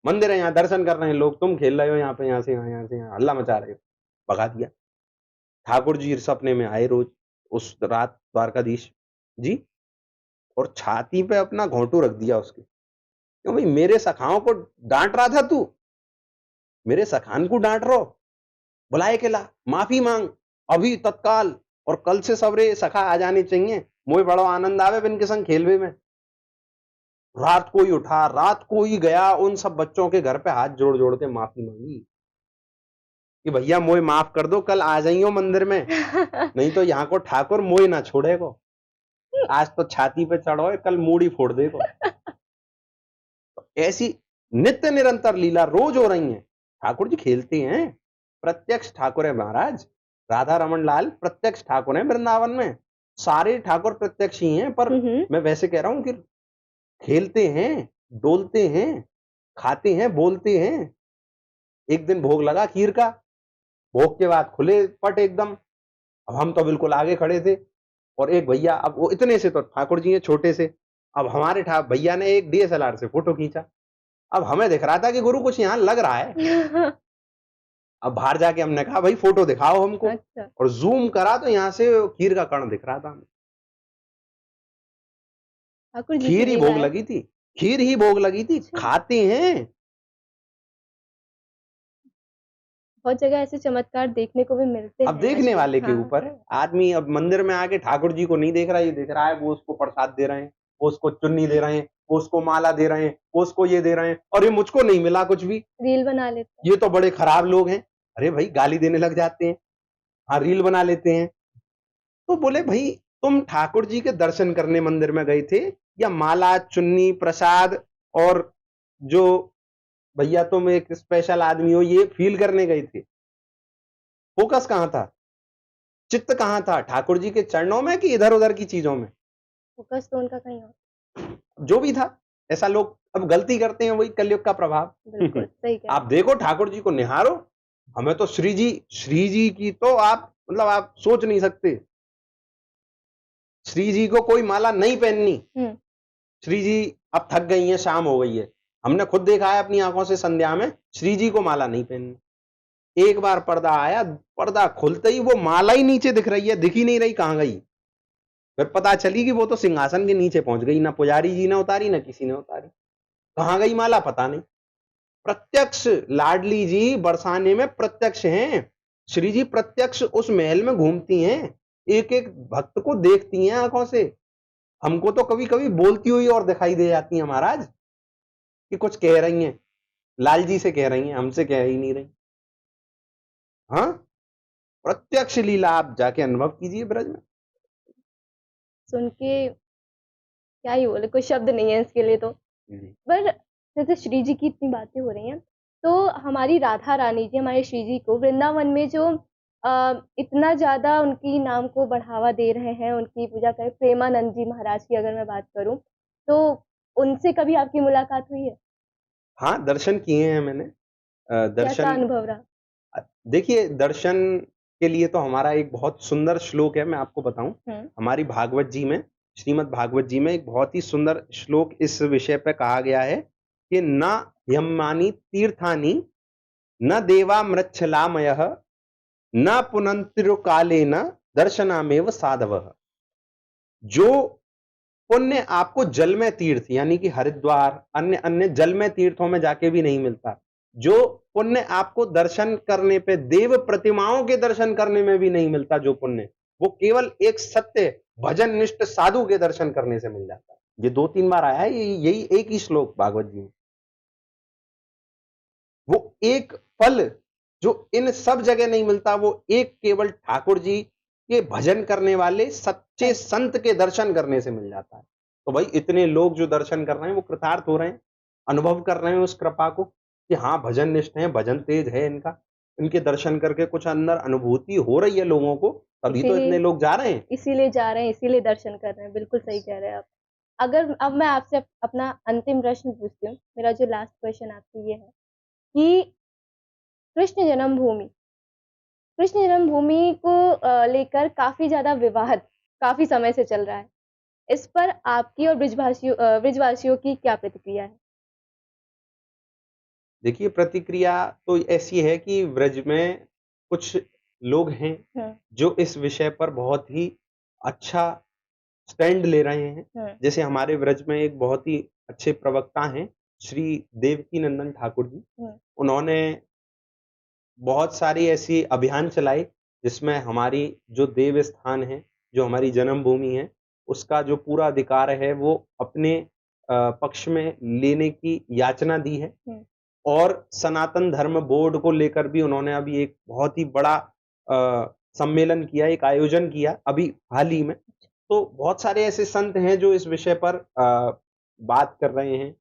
मंदिर है यहाँ, दर्शन कर रहे हैं लोग, तुम खेल रहे हो यहाँ पे, यहाँ से यहाँ, यहाँ से यहाँ, हल्ला मचा रहे हो।" भगा दिया। ठाकुर जी सपने में आए रोज उस रात, द्वारकाधीश जी, और छाती पे अपना घोंटू रख दिया उसके। क्यों भाई, मेरे सखाओं को डांट रहा था तू, मेरे सखान को डांट रहो, बुलाए के ला, माफी मांग अभी तत्काल, और कल से सबरे सखा आ जाने चाहिए, मोए बड़ो आनंद आवे बिन के संग खेलवे में। रात को ही उठा, रात को ही गया, उन सब बच्चों के घर पे हाथ जोड़ जोड़ के माफी मांगी कि भैया मोए माफ कर दो, कल आ जाइयो मंदिर में, नहीं तो यहाँ को ठाकुर मोए ना छोड़ेगो। आज तो छाती पे चढ़ो, कल मूड़ी फोड़ देगो। ऐसी नित्य निरंतर लीला रोज हो रही है। ठाकुर जी खेलते हैं, प्रत्यक्ष ठाकुर है महाराज। राधा रमन लाल प्रत्यक्ष ठाकुर है वृंदावन में, सारे ठाकुर प्रत्यक्ष ही हैं, पर मैं वैसे कह रहा हूं कि खेलते हैं, डोलते हैं, खाते हैं, बोलते हैं। एक दिन भोग लगा खीर का, भोग के बाद खुले पट एकदम। अब हम तो बिल्कुल आगे खड़े थे, और एक भैया, अब वो इतने से तो ठाकुर जी हैं छोटे से, अब हमारे भैया ने एक डीएसएलआर से फोटो खींचा। अब हमें दिख रहा था कि गुरु कुछ यहाँ लग रहा है। अब बाहर जाके हमने कहा भाई फोटो दिखाओ हमको, अच्छा। और जूम करा तो यहाँ से खीर का कण दिख रहा था हमें। ठाकुर जी की खीर ही लीला भोग है। लगी थी, खीर ही भोग लगी थी, अच्छा। खाते हैं। बहुत जगह ऐसे चमत्कार देखने को भी मिलते अब हैं देखने आजकल। वाले के हाँ। ऊपर है। आदमी अब मंदिर में आके ठाकुर जी को नहीं देख रहा है, ये देख रहा है वो उसको प्रसाद दे रहे हैं, वो उसको चुन्नी दे रहे हैं, वो उसको माला दे रहे हैं, वो उसको ये दे रहे हैं, और ये मुझको नहीं मिला कुछ भी, रील बना लेते हैं। ये तो बड़े खराब लोग हैं। अरे भाई, गाली देने लग जाते हैं। हाँ, रील बना लेते हैं। तो बोले भाई, तुम ठाकुर जी के दर्शन करने मंदिर में गए थे, या माला, चुन्नी, प्रसाद, और जो भैया तुम एक स्पेशल आदमी हो ये फील करने गए थे? फोकस कहाँ था? चित्त कहाँ था? ठाकुर जी के चरणों में कि इधर उधर की चीजों में? फोकस तो उनका कहीं और। जो भी था, ऐसा लोग अब गलती करते हैं, वही कलयुग का प्रभाव। बिल्कुल सही कह रहे आप देखो ठाकुर जी को निहारो। हमें तो श्री जी की तो आप मतलब आप सोच नहीं सकते। श्री जी को कोई माला नहीं पहननी। हैं। श्री जी अब थक गई हैं, शाम हो गई है, हमने खुद देखा है अपनी आंखों से संध्या में, श्री जी को माला नहीं पहननी। एक बार पर्दा आया, पर्दा खुलते ही वो माला ही नीचे दिख रही है, दिख ही नहीं रही कहां गई। फिर पता चली कि वो तो सिंहासन के नीचे पहुंच गई, ना पुजारी जी ने उतारी ना किसी ने उतारी। कहाँ गई माला पता नहीं। प्रत्यक्ष लाडली जी बरसाने में प्रत्यक्ष हैं। श्री जी प्रत्यक्ष उस महल में घूमती हैं, एक एक भक्त को देखती हैं आंखों से। हमको तो कभी कभी बोलती हुई और दिखाई दे जाती हैं महाराज, कि कुछ कह रही हैं, लाल जी से कह रही हैं, हमसे कह ही नहीं रही। हाँ, प्रत्यक्ष लीला आप जाके अनुभव कीजिए ब्रज में। सुन के क्या ही बोले, कोई शब्द नहीं है इसके लिए तो। पर जैसे श्री जी की इतनी बातें हो रही हैं, तो हमारी राधा रानी जी हमारे श्री जी को वृंदावन में जो इतना ज़्यादा उनकी नाम को बढ़ावा दे रहे हैं, उनकी पूजा करें, प्रेमानंद जी महाराज की अगर मैं बात करूं, तो उनसे कभी आपकी मुलाकात हुई है? हाँ, दर्शन किए हैं मैंने। कैसा दर्शन अनुभव रहा? देखिए, दर्शन के लिए तो हमारा एक बहुत सुंदर श्लोक है, मैं आपको बताऊं। हमारी भागवत जी में, श्रीमद् भागवत जी में एक बहुत ही सुंदर श्लोक इस विषय पे कहा गया है कि न ह्यम्मानि तीर्थानि न देवा मृच्छलामयः न पुनन्तिरुकालेन दर्शनामेव साधवः। जो पुण्य आपको जलमय तीर्थ यानी कि हरिद्वार, अन्य अन्य जलमय तीर्थों में जाके भी नहीं मिलता, जो पुण्य आपको दर्शन करने पे, देव प्रतिमाओं के दर्शन करने में भी नहीं मिलता, जो पुण्य वो केवल एक सत्य भजन निष्ठ साधु के दर्शन करने से मिल जाता है। ये 2-3 बार आया है, यही एक ही श्लोक भागवत जी में। वो एक फल जो इन सब जगह नहीं मिलता, वो एक केवल ठाकुर जी के भजन करने वाले सच्चे संत के दर्शन करने से मिल जाता है। तो भाई इतने लोग जो दर्शन कर रहे हैं वो कृतार्थ हो रहे हैं, अनुभव कर रहे हैं उस कृपा को कि हाँ भजन निष्ठ है, भजन तेज है इनका, इनके दर्शन करके कुछ अंदर अनुभूति हो रही है लोगों को, तभी तो इतने लोग जा रहे हैं। इसीलिए जा रहे हैं, इसीलिए दर्शन कर रहे हैं। बिल्कुल सही कह रहे हैं आप। अगर अब मैं आपसे अपना अंतिम प्रश्न पूछती हूँ, मेरा जो लास्ट क्वेश्चन आपसे ये है कि कृष्ण जन्मभूमि कृष्ण जन्मभूमि को लेकर काफी ज्यादा विवाद काफी समय से चल रहा है। इस पर आपकी और ब्रिजवासियों की क्या प्रतिक्रिया है? देखिए, प्रतिक्रिया तो ऐसी है कि ब्रज में कुछ लोग हैं जो इस विषय पर बहुत ही अच्छा स्टैंड ले रहे हैं। जैसे हमारे ब्रज में एक बहुत ही अच्छे प्रवक्ता हैं, श्री देवकी नंदन ठाकुर जी। उन्होंने बहुत सारी ऐसी अभियान चलाए जिसमें हमारी जो देव स्थान है, जो हमारी जन्मभूमि है, उसका जो पूरा अधिकार है वो अपने पक्ष में लेने की याचना दी है। और सनातन धर्म बोर्ड को लेकर भी उन्होंने अभी एक बहुत ही बड़ा सम्मेलन किया, एक आयोजन किया अभी हाल ही में। तो बहुत सारे ऐसे संत हैं जो इस विषय पर बात कर रहे हैं,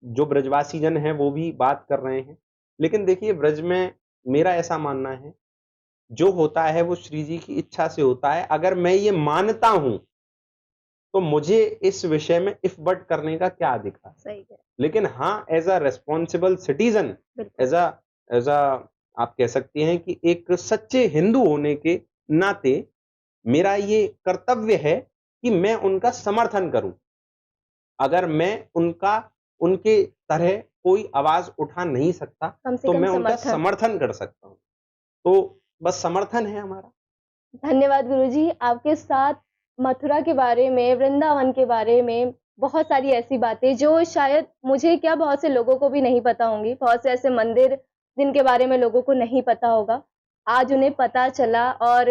जो ब्रजवासी जन हैं वो भी बात कर रहे हैं। लेकिन देखिए, ब्रज में मेरा ऐसा मानना है, जो होता है वो श्री जी की इच्छा से होता है। अगर मैं ये मानता हूं तो मुझे इस विषय में इफ बट करने का क्या अधिकार? सही है। लेकिन हाँ, as a responsible citizen, as a आप कह सकते हैं कि एक सच्चे हिंदू होने के नाते मेरा ये कर्तव्य है कि मैं उनका समर्थन करूं। अगर मैं उनके तरह कोई आवाज उठा नहीं सकता तो मैं उनका समर्थन कर सकता हूं। तो बस समर्थन है हमारा। धन्यवाद गुरुजी। आपके साथ मथुरा के बारे में, वृंदावन के बारे में बहुत सारी ऐसी बातें जो शायद मुझे क्या बहुत से लोगों को भी नहीं पता होंगी। बहुत से ऐसे मंदिर जिनके बारे में लोगों को नहीं पता होगा, आज उन्हें पता चला और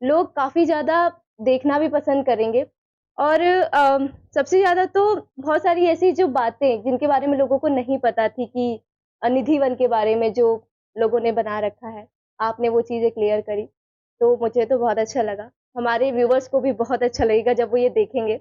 लोग काफ़ी ज़्यादा देखना भी पसंद करेंगे। और सबसे ज़्यादा तो बहुत सारी ऐसी जो बातें जिनके बारे में लोगों को नहीं पता थी कि निधि वन के बारे में जो लोगों ने बना रखा है, आपने वो चीज़ें क्लियर करी, तो मुझे तो बहुत अच्छा लगा। हमारे व्यूअर्स को भी बहुत अच्छा लगेगा जब वो ये देखेंगे।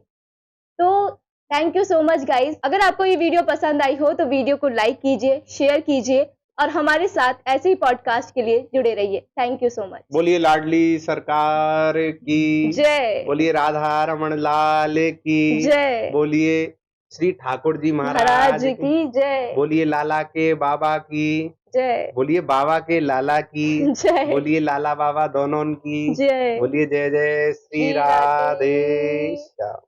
तो thank you so much guys. अगर आपको ये वीडियो पसंद आई हो तो वीडियो को लाइक कीजिए, शेयर कीजिए और हमारे साथ ऐसे ही पॉडकास्ट के लिए जुड़े रहिए। Thank you so much. बोलिए लाडली सरकार की जय। बोलिए राधा रमन लाल की जय। बोलिए श्री ठाकुर जी महाराज की जय। बोलिए लाला के बाबा की जय। बोलिए बाबा के लाला की जय। बोलिए लाला बाबा दोनों की जय। बोलिए जय जय श्री राधे श्याम।